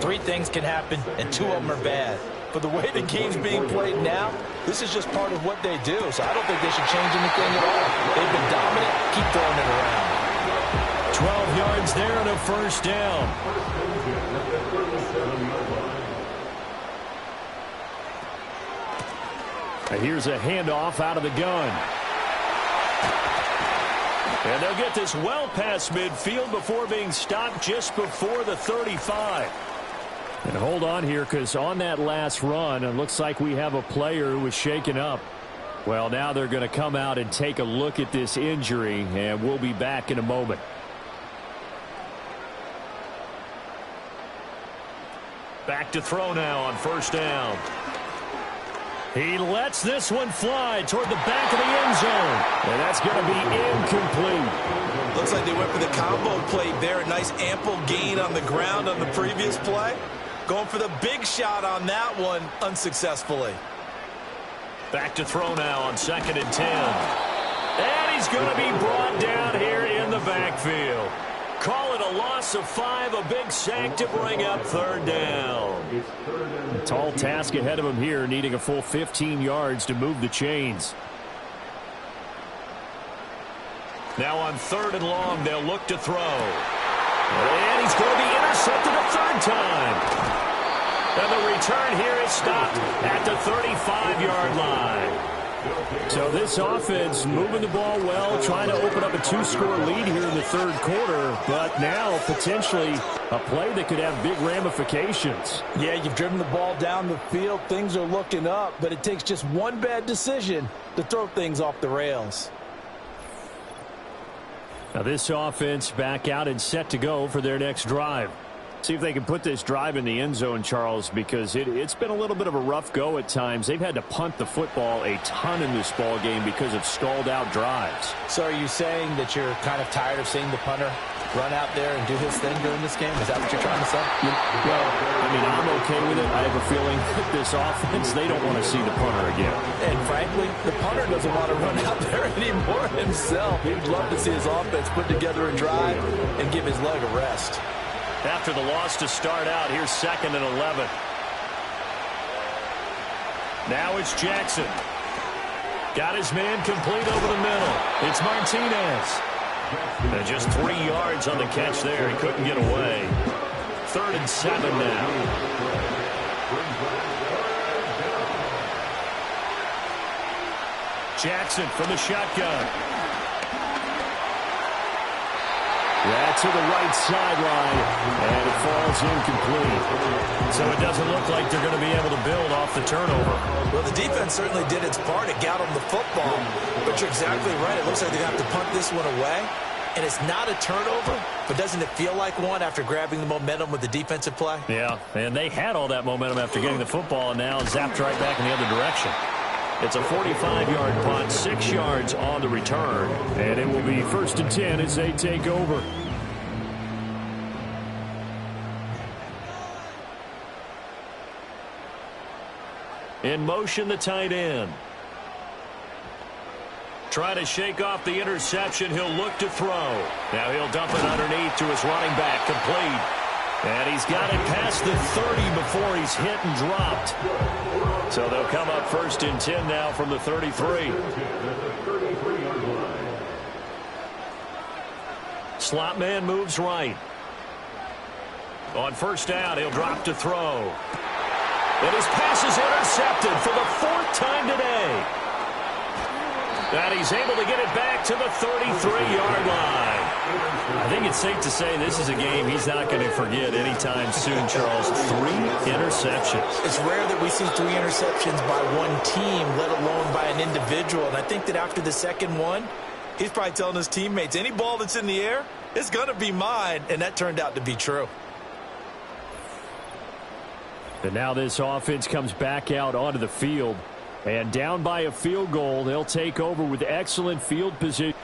3 things can happen, and 2 of them are bad. For the way the game's being played now, this is just part of what they do, so I don't think they should change anything at all. They've been dominant. Keep throwing it around. 12 yards there and a 1st down. And here's a handoff out of the gun. And they'll get this well past midfield before being stopped just before the 35. And hold on here, because on that last run, it looks like we have a player who was shaken up. Well, now they're going to come out and take a look at this injury, and we'll be back in a moment. Back to throw now on 1st down. He lets this one fly toward the back of the end zone. And that's going to be incomplete. Looks like they went for the combo play there. A nice ample gain on the ground on the previous play. Going for the big shot on that one unsuccessfully. Back to throw now on 2nd and 10. And he's going to be brought down here in the backfield. Call it a loss of 5, a big sack to bring up 3rd down. A tall task ahead of him here, needing a full 15 yards to move the chains. Now on 3rd and long, they'll look to throw. And he's going to be intercepted a 3rd time. And the return here is stopped at the 35-yard line. So this offense moving the ball well, trying to open up a 2-score lead here in the 3rd quarter, but now potentially a play that could have big ramifications. Yeah, you've driven the ball down the field. Things are looking up, but it takes just one bad decision to throw things off the rails. Now this offense back out and set to go for their next drive. See if they can put this drive in the end zone, Charles, because it's been a little bit of a rough go at times. They've had to punt the football a ton in this ball game because of stalled-out drives. So are you saying that you're kind of tired of seeing the punter run out there and do his thing during this game? Is that what you're trying to say? Well, I mean, I'm okay with it. I have a feeling that this offense, they don't want to see the punter again. And frankly, the punter doesn't want to run out there anymore himself. He'd love to see his offense put together a drive and give his leg a rest. After the loss to start out, here's 2nd and 11. Now it's Jackson. Got his man complete over the middle. It's Martinez. And just 3 yards on the catch there. He couldn't get away. 3rd and 7 now. Jackson from the shotgun. That's to the right sideline, and it falls incomplete. So it doesn't look like they're going to be able to build off the turnover. Well, the defense certainly did its part. It got them the football. But you're exactly right. It looks like they have to punt this one away. And it's not a turnover, but doesn't it feel like one after grabbing the momentum with the defensive play? Yeah, and they had all that momentum after getting the football and now zapped right back in the other direction. It's a 45-yard punt, 6 yards on the return. And it will be 1st and 10 as they take over. In motion, the tight end. Trying to shake off the interception. He'll look to throw. Now he'll dump it underneath to his running back. Complete. And he's got it past the 30 before he's hit and dropped. So they'll come up 1st and 10 now from the 33. Slot man moves right. On 1st down, he'll drop to throw. And his pass is intercepted for the 4th time today. And he's able to get it back to the 33-yard line. I think it's safe to say this is a game he's not going to forget anytime soon, Charles. 3 interceptions. It's rare that we see 3 interceptions by one team, let alone by an individual. And I think that after the second one, he's probably telling his teammates, any ball that's in the air, it's going to be mine. And that turned out to be true. And now this offense comes back out onto the field. And down by a field goal, they'll take over with excellent field position.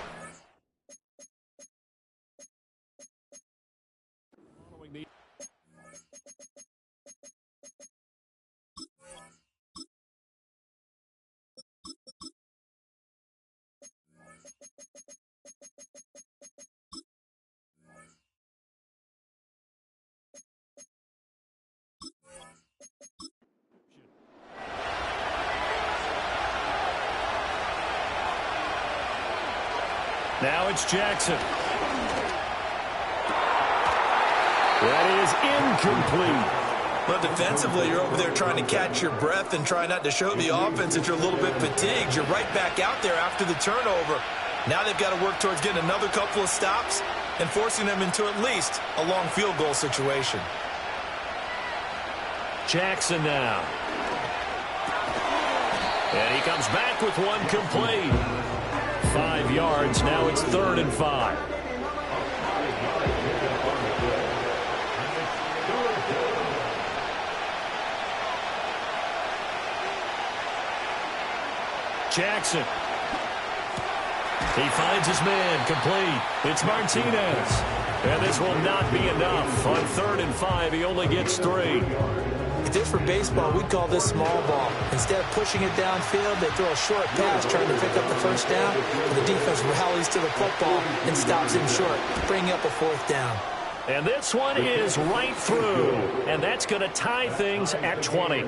Now it's Jackson. That is incomplete. But defensively, you're over there trying to catch your breath and try not to show the offense that you're a little bit fatigued. You're right back out there after the turnover. Now they've got to work towards getting another couple of stops and forcing them into at least a long field goal situation. Jackson now. And he comes back with one complete. 5 yards. Now it's 3rd and 5. Jackson. He finds his man. Complete. It's Martinez. And this will not be enough. On 3rd and 5, he only gets 3. If this were baseball, we'd call this small ball. Instead of pushing it downfield, they throw a short pass trying to pick up the 1st down. And the defense rallies to the football and stops him short, bringing up a 4th down. And this one is right through. And that's going to tie things at 20.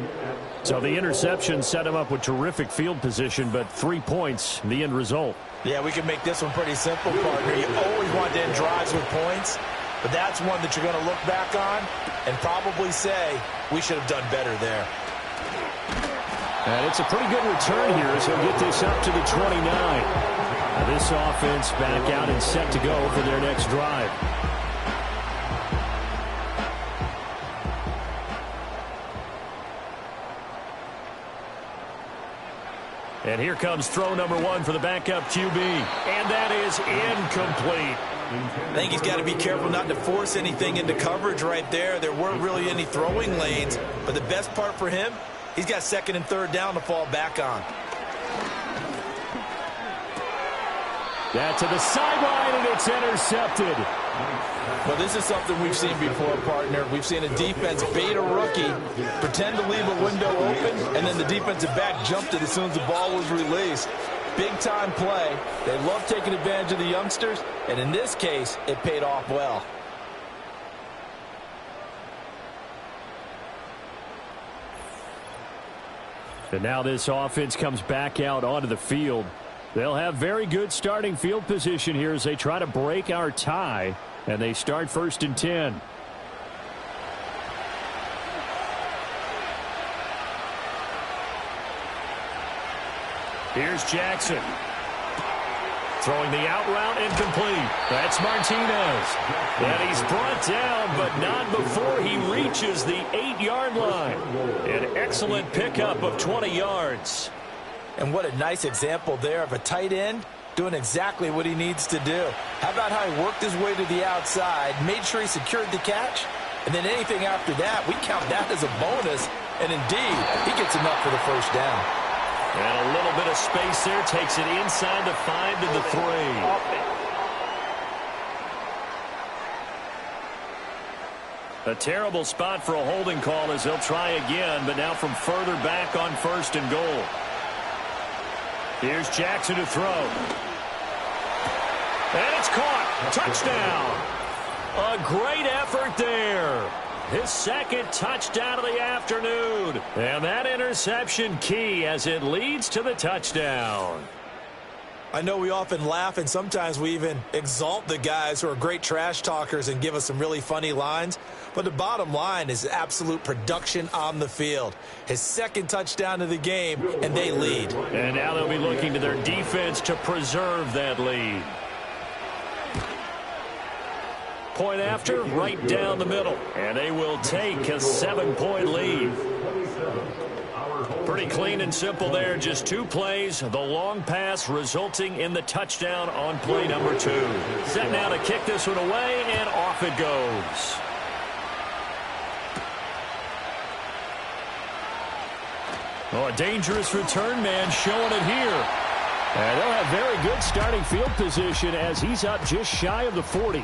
So the interception set him up with terrific field position, but 3 points, the end result. Yeah, we can make this one pretty simple, partner. You always want to end drives with points, but that's one that you're going to look back on and probably say, we should have done better there. And it's a pretty good return here as he'll get this up to the 29. Now this offense back out and set to go for their next drive. And here comes throw number 1 for the backup QB. And that is incomplete. I think he's got to be careful not to force anything into coverage right there. There weren't really any throwing lanes. But the best part for him, he's got 2nd and 3rd down to fall back on. That to the sideline, and it's intercepted. Well, this is something we've seen before, partner. We've seen a defense bait a rookie, pretend to leave a window open, and then the defensive back jumped it as soon as the ball was released. Big-time play. They love taking advantage of the youngsters, and in this case, it paid off well. And now this offense comes back out onto the field. They'll have very good starting field position here as they try to break our tie, and they start 1st and 10. Here's Jackson. Throwing the out route incomplete. That's Martinez. And he's brought down, but not before he reaches the 8-yard line. An excellent pickup of 20 yards. And what a nice example there of a tight end doing exactly what he needs to do. How about how he worked his way to the outside, made sure he secured the catch, and then anything after that, we count that as a bonus. And indeed, he gets enough for the first down. And a little bit of space there, takes it inside the 5 to the 3. A terrible spot for a holding call as they'll try again, but now from further back on 1st and goal. Here's Jackson to throw. And it's caught. Touchdown. A great effort there. His second touchdown of the afternoon. And that interception key as it leads to the touchdown. I know we often laugh, and sometimes we even exalt the guys who are great trash talkers and give us some really funny lines. But the bottom line is absolute production on the field. His second touchdown of the game, and they lead. And now they'll be looking to their defense to preserve that lead. Point after, right down the middle. And they will take a 7-point lead. Pretty clean and simple there. Just 2 plays. The long pass resulting in the touchdown on play number 2. Set now to kick this one away, and off it goes. Oh, a dangerous return man showing it here. And they'll have very good starting field position as he's up just shy of the 40.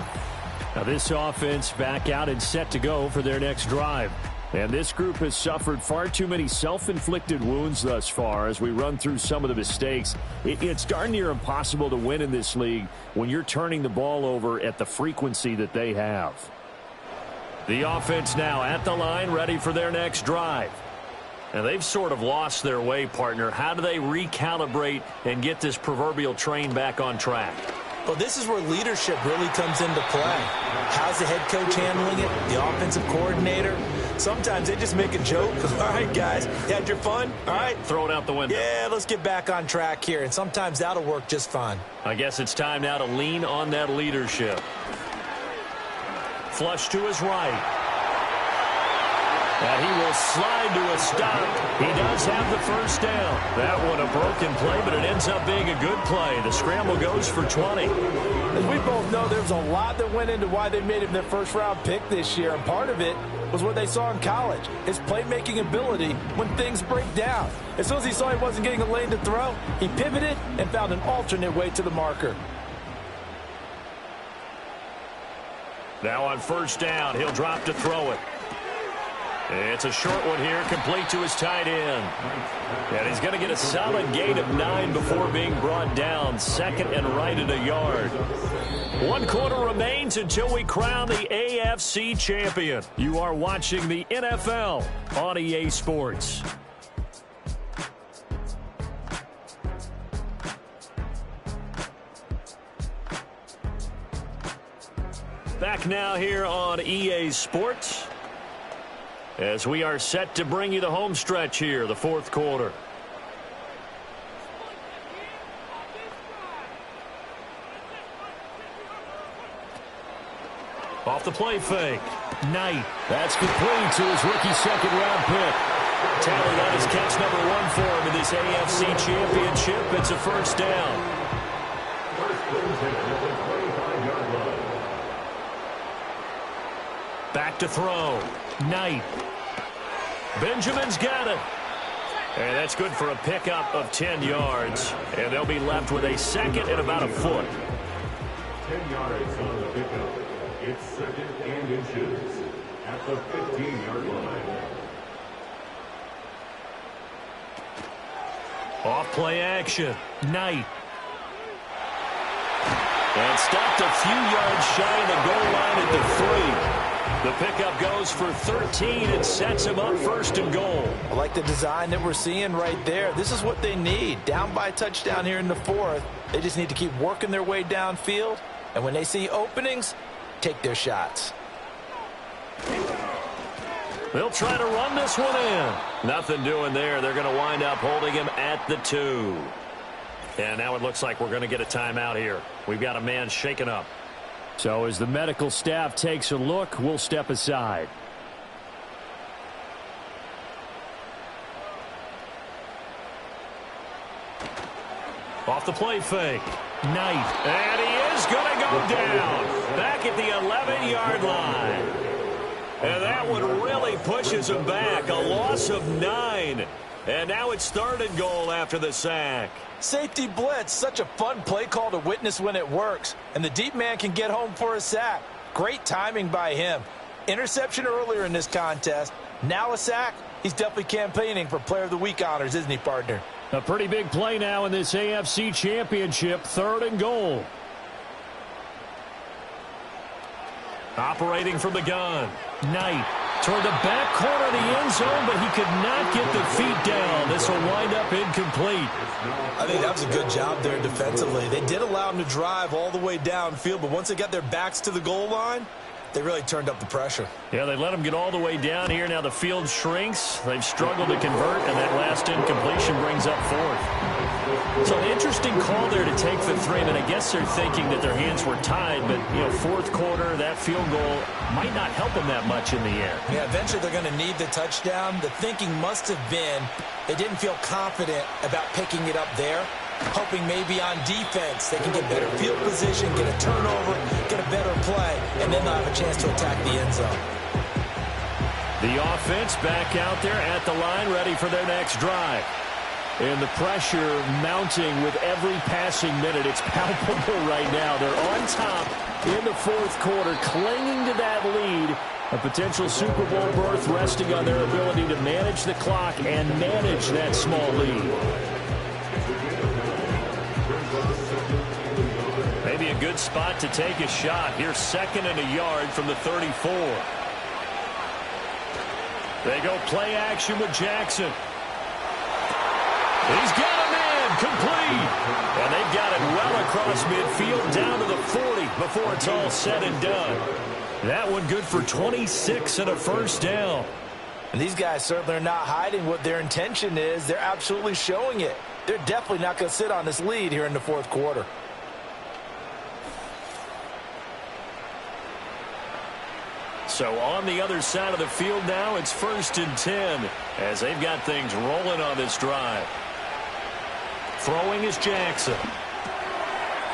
Now this offense back out and set to go for their next drive. And this group has suffered far too many self-inflicted wounds thus far as we run through some of the mistakes. It's darn near impossible to win in this league when you're turning the ball over at the frequency that they have. The offense now at the line, ready for their next drive. And they've sort of lost their way, partner. How do they recalibrate and get this proverbial train back on track? Well, this is where leadership really comes into play. How's the head coach handling it? The offensive coordinator? Sometimes they just make a joke. All right, guys, you had your fun? All right. Throw it out the window. Yeah, let's get back on track here. And sometimes that'll work just fine. I guess it's time now to lean on that leadership. Flush to his right. And he will slide to a stop. He does have the first down. That one a broken play, but it ends up being a good play. The scramble goes for 20. As we both know, there's a lot that went into why they made him their first-round pick this year, and part of it was what they saw in college, his playmaking ability when things break down. As soon as he saw he wasn't getting a lane to throw, he pivoted and found an alternate way to the marker. Now on first down, he'll drop to throw it. It's a short one here, complete to his tight end. And he's going to get a solid gain of 9 before being brought down. Second and right at a yard. 1 quarter remains until we crown the AFC champion. You are watching the NFL on EA Sports. Back now here on EA Sports, as we are set to bring you the home stretch here, the 4th quarter. Off the play fake. Knight. That's complete to his rookie second-round pick. Taylor, that is catch number 1 for him in this AFC championship. It's a first down. Back to throw. Knight. Benjamin's got it. And that's good for a pickup of 10 yards. And they'll be left with a second and about a foot. 10 yards on the pickup. It's second and inches at the 15-yard line. Off play action. Knight. And stopped a few yards shy of the goal line at the 3. The pickup goes for 13 and sets him up first and goal. I like the design that we're seeing right there. This is what they need. Down by a touchdown here in the 4th. They just need to keep working their way downfield. And when they see openings, take their shots. They'll try to run this one in. Nothing doing there. They're going to wind up holding him at the 2. And now it looks like we're going to get a timeout here. We've got a man shaken up. So as the medical staff takes a look, we'll step aside. Off the play fake. Knight. And he is going to go down. Back at the 11-yard line. And that one really pushes him back. A loss of 9. And now it's 3rd and goal after the sack. Safety blitz, such a fun play call to witness when it works. And the deep man can get home for a sack. Great timing by him. Interception earlier in this contest. Now a sack. He's definitely campaigning for Player of the Week honors, isn't he, partner? A pretty big play now in this AFC Championship. 3rd and goal. Operating from the gun. Knight toward the back corner of the end zone, but he could not get the feet down. This will wind up incomplete. I think that was a good job there defensively. They did allow him to drive all the way downfield, but once they got their backs to the goal line, they really turned up the pressure. Yeah, they let him get all the way down here. Now the field shrinks. They've struggled to convert, and that last incompletion brings up 4th. So an interesting call there to take the 3. And I guess they're thinking that their hands were tied, but, 4th quarter, that field goal might not help them that much in the air. Yeah, eventually they're going to need the touchdown. The thinking must have been they didn't feel confident about picking it up there, hoping maybe on defense they can get better field position, get a turnover, get a better play, and then they'll have a chance to attack the end zone. The offense back out there at the line, ready for their next drive. And the pressure mounting with every passing minute. It's palpable right now. They're on top in the 4th quarter, clinging to that lead. A potential Super Bowl berth resting on their ability to manage the clock and manage that small lead. Maybe a good spot to take a shot. Here's 2nd and a yard from the 34. They go play action with Jackson. He's got a man complete. And they've got it well across midfield down to the 40 before it's all said and done. That one good for 26 and a 1st down. And these guys certainly are not hiding what their intention is. They're absolutely showing it. They're definitely not going to sit on this lead here in the 4th quarter. So on the other side of the field now, it's 1st and 10 as they've got things rolling on this drive. Throwing is Jackson.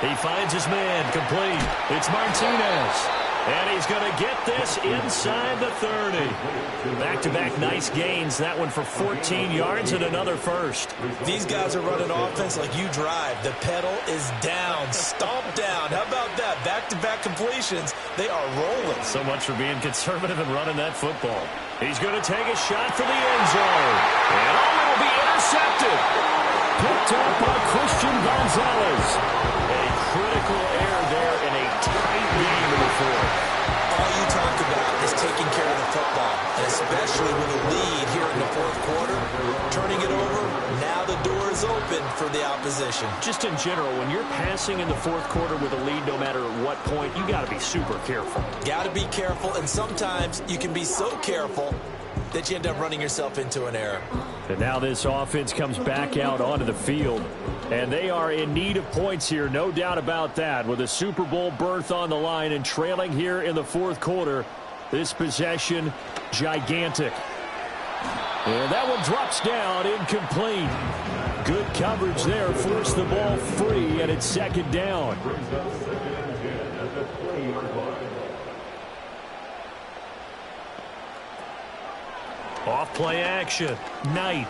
He finds his man complete. It's Martinez. And he's going to get this inside the 30. Back-to-back nice gains. That one for 14 yards and another 1st. These guys are running offense like you drive. The pedal is down, stomp down. How about that? Back-to-back completions. They are rolling. So much for being conservative and running that football. He's going to take a shot for the end zone. And it'll be intercepted. Picked up by Christian Gonzalez. A critical error there in a tight game in the 4th. All you talk about is taking care of the football, and especially with a lead here in the 4th quarter, turning it over, now the door is open for the opposition. Just in general, when you're passing in the 4th quarter with a lead, no matter at what point, you got to be super careful. Got to be careful, and sometimes you can be so careful that you end up running yourself into an error. And now this offense comes back out onto the field. And they are in need of points here, no doubt about that. With a Super Bowl berth on the line and trailing here in the 4th quarter. This possession, gigantic. And that one drops down, incomplete. Good coverage there, forced the ball free, and it's 2nd down. Off play action. Knight.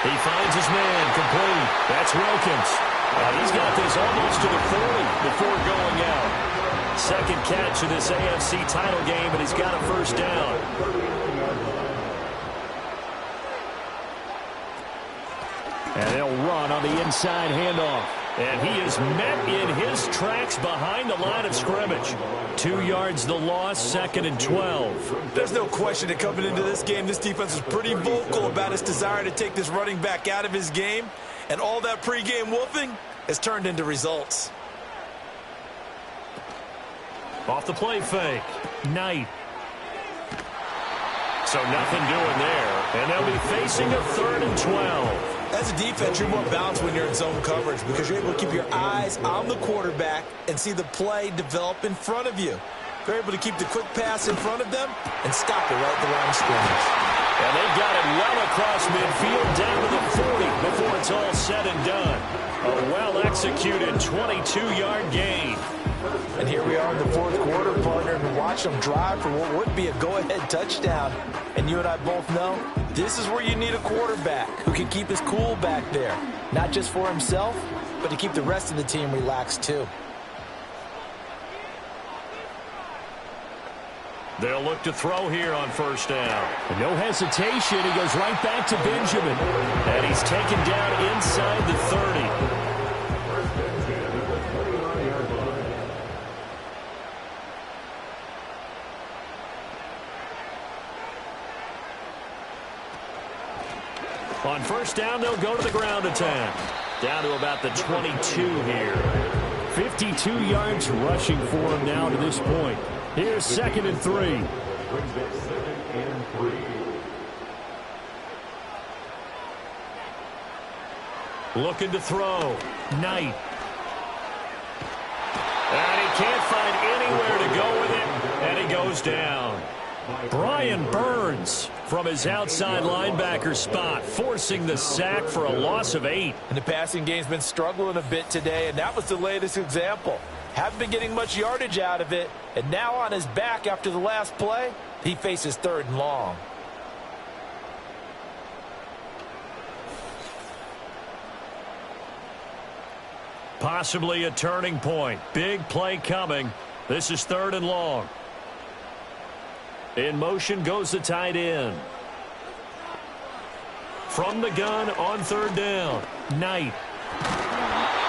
He finds his man complete. That's Wilkins. He's got this almost to the 40 before going out. 2nd catch of this AFC title game, and he's got a 1st down. And they'll run on the inside handoff. And he is met in his tracks behind the line of scrimmage. 2 yards the loss, 2nd and 12. There's no question that coming into this game, this defense was pretty vocal about its desire to take this running back out of his game. And all that pregame wolfing has turned into results. Off the play fake. Knight. So nothing doing there. And they'll be facing a 3rd and 12. As a defense, you're more balanced when you're in zone coverage because you're able to keep your eyes on the quarterback and see the play develop in front of you. They're able to keep the quick pass in front of them and stop it right at the line of scrimmage. And they've got it well across midfield down to the 40 before it's all said and done. A well-executed 22-yard gain. And here we are in the fourth quarter, partner, and watch them drive for what would be a go-ahead touchdown. And you and I both know this is where you need a quarterback who can keep his cool back there. Not just for himself, but to keep the rest of the team relaxed too. They'll look to throw here on first down. And no hesitation. He goes right back to Benjamin. And he's taken down inside the 30. On first down, they'll go to the ground attack. Down to about the 22 here. 52 yards rushing for him now to this point. Here's 2nd and 3. Brings up 2nd and 3. Looking to throw. Knight. And he can't find anywhere to go with it. And he goes down. Brian Burns from his outside linebacker spot, forcing the sack for a loss of 8. And the passing game's been struggling a bit today, and that was the latest example. Haven't been getting much yardage out of it, and now on his back after the last play, he faces 3rd and long. Possibly a turning point. Big play coming. This is 3rd and long. In motion goes the tight end. From the gun on 3rd down. Knight.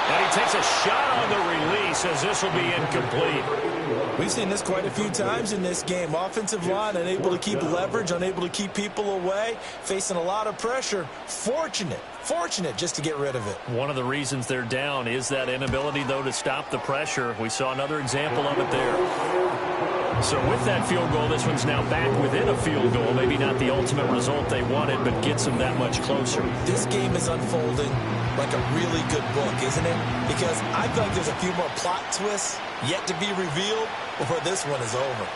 And he takes a shot on the release as this will be incomplete. We've seen this quite a few times in this game. Offensive line unable to keep leverage, unable to keep people away, facing a lot of pressure. Fortunate just to get rid of it. One of the reasons they're down is that inability, though, to stop the pressure. We saw another example of it there. So with that field goal, this one's now back within a field goal. Maybe not the ultimate result they wanted, but gets them that much closer. This game is unfolding like a really good book, isn't it? Because I feel like there's a few more plot twists yet to be revealed before this one is over.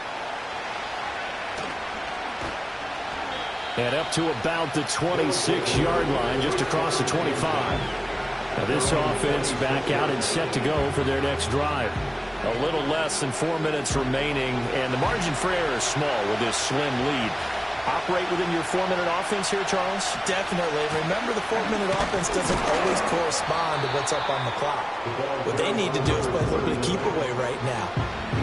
And up to about the 26-yard line, just across the 25. Now this offense back out and set to go for their next drive. A little less than 4 minutes remaining, and the margin for error is small with this slim lead. Operate within your 4-minute offense here, Charles? Definitely. Remember, the 4-minute offense doesn't always correspond to what's up on the clock. What they need to do is play a little bit of keep away right now.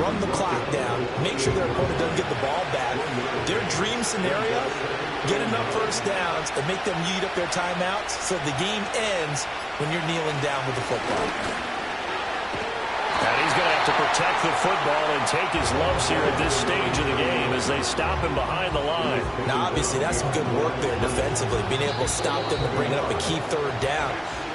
Run the clock down. Make sure their opponent doesn't get the ball back. Their dream scenario, get enough first downs and make them eat up their timeouts so the game ends when you're kneeling down with the football. And he's going to have to protect the football and take his lumps here at this stage of the game as they stop him behind the line. Now, obviously, that's some good work there defensively, being able to stop them and bring it up a key 3rd down.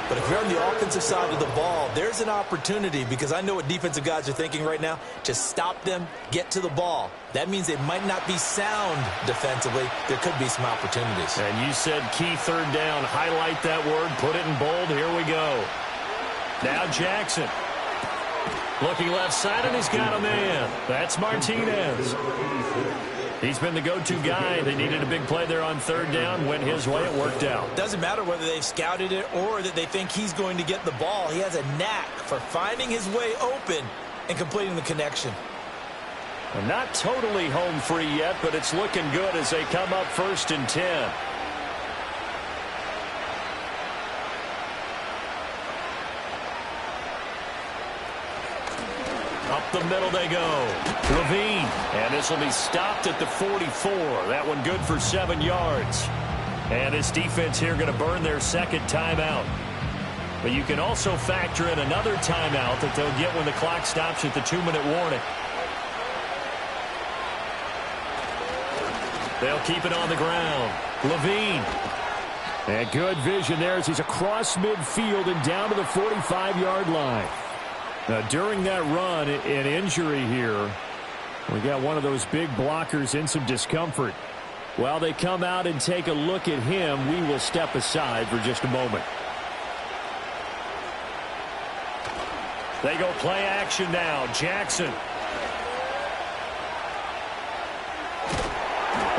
But if you're on the offensive side of the ball, there's an opportunity, because I know what defensive guys are thinking right now, to stop them, get to the ball. That means they might not be sound defensively. There could be some opportunities. And you said key 3rd down. Highlight that word. Put it in bold. Here we go. Now Jackson. Looking left side, and he's got a man. That's Martinez. He's been the go-to guy. They needed a big play there on 3rd down. Went his way. It worked out. Doesn't matter whether they've scouted it or that they think he's going to get the ball. He has a knack for finding his way open and completing the connection. And not totally home free yet, but it's looking good as they come up 1st and 10. Up the middle they go. Levine. And this will be stopped at the 44. That one good for 7 yards. And this defense here going to burn their 2nd timeout. But you can also factor in another timeout that they'll get when the clock stops at the 2-minute warning. They'll keep it on the ground. Levine. And good vision there as he's across midfield and down to the 45-yard line. Now, during that run, an injury here. We got one of those big blockers in some discomfort. While they come out and take a look at him, we will step aside for just a moment. They go play action now. Jackson.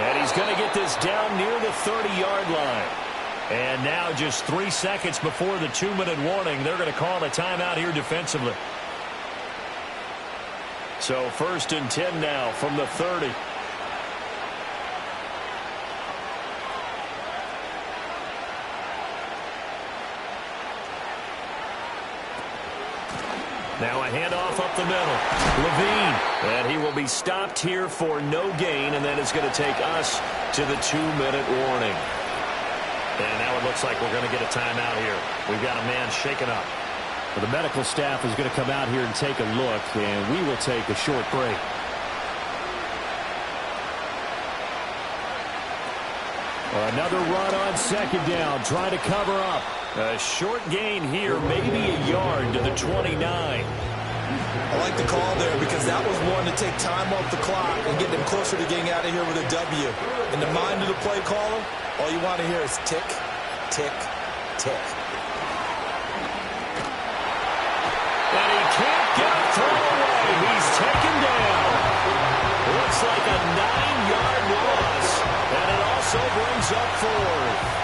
And he's going to get this down near the 30-yard line. And now just 3 seconds before the 2-minute warning, they're going to call a timeout here defensively. So 1st and 10 now from the 30. Now a handoff up the middle. Levine. And he will be stopped here for no gain, and then it's going to take us to the 2-minute warning. And now it looks like we're going to get a timeout here. We've got a man shaken up. Well, the medical staff is going to come out here and take a look, and we will take a short break. Another run on 2nd down, trying to cover up. A short gain here, maybe a yard to the 29. I like the call there because that was one to take time off the clock and get them closer to getting out of here with a W. In the mind of the play caller, all you want to hear is tick, tick, tick. And he can't get a throw away. He's taken down. Looks like a 9-yard loss. And it also brings up 4th.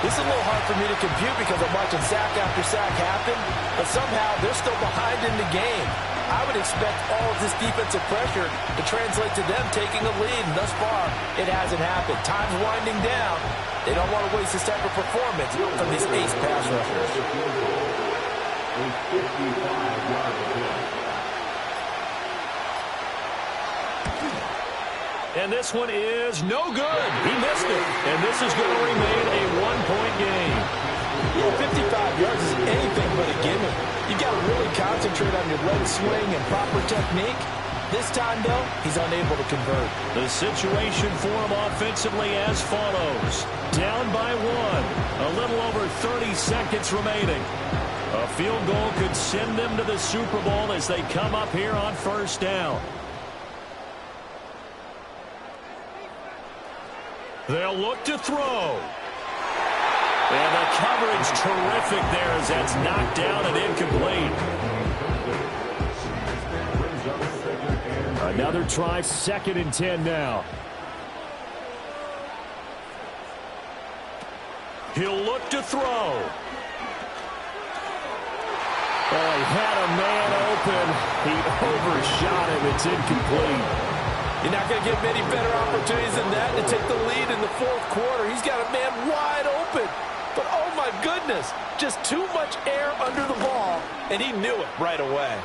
This is a little hard for me to compute because I'm watching sack after sack happen, but somehow they're still behind in the game. I would expect all of this defensive pressure to translate to them taking a lead, and thus far, it hasn't happened. Time's winding down. They don't want to waste this type of performance from these ace pass rushers. And this one is no good. He missed it. And this is going to remain a 1-point game. Yeah, 55 yards is anything but a gimme. You got to really concentrate on your leg swing and proper technique. This time, though, he's unable to convert. The situation for him offensively as follows. Down by 1. A little over 30 seconds remaining. A field goal could send them to the Super Bowl as they come up here on 1st down. They'll look to throw. And the coverage terrific there as that's knocked down and incomplete. Another try, 2nd and 10 now. He'll look to throw. Oh, he had a man open. He overshot him. It's incomplete. You're not going to get many better opportunities than that to take the lead in the 4th quarter. He's got a man wide open. But, oh, my goodness, just too much air under the ball, and he knew it right away.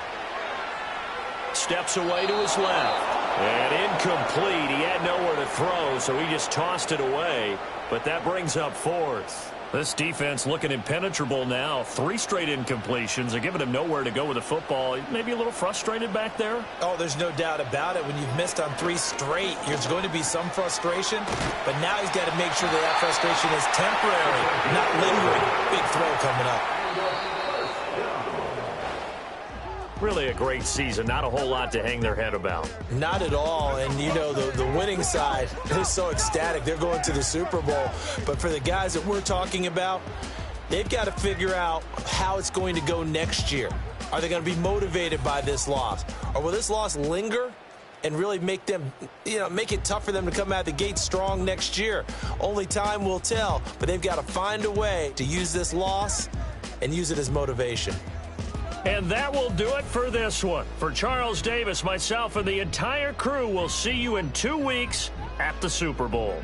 Steps away to his left. And incomplete. He had nowhere to throw, so he just tossed it away. But that brings up 4th. This defense looking impenetrable now. 3 straight incompletions. They're giving him nowhere to go with the football. Maybe a little frustrated back there. Oh, there's no doubt about it. When you've missed on 3 straight, there's going to be some frustration. But now he's got to make sure that frustration is temporary, not lingering. Big throw coming up. Really a great season. Not a whole lot to hang their head about. Not at all. And, you know, the winning side is so ecstatic. They're going to the Super Bowl. But for the guys that we're talking about, they've got to figure out how it's going to go next year. Are they going to be motivated by this loss? Or will this loss linger and really make them, make it tough for them to come out of the gate strong next year? Only time will tell. But they've got to find a way to use this loss and use it as motivation. And that will do it for this one. For Charles Davis, myself, and the entire crew, we'll see you in 2 weeks at the Super Bowl.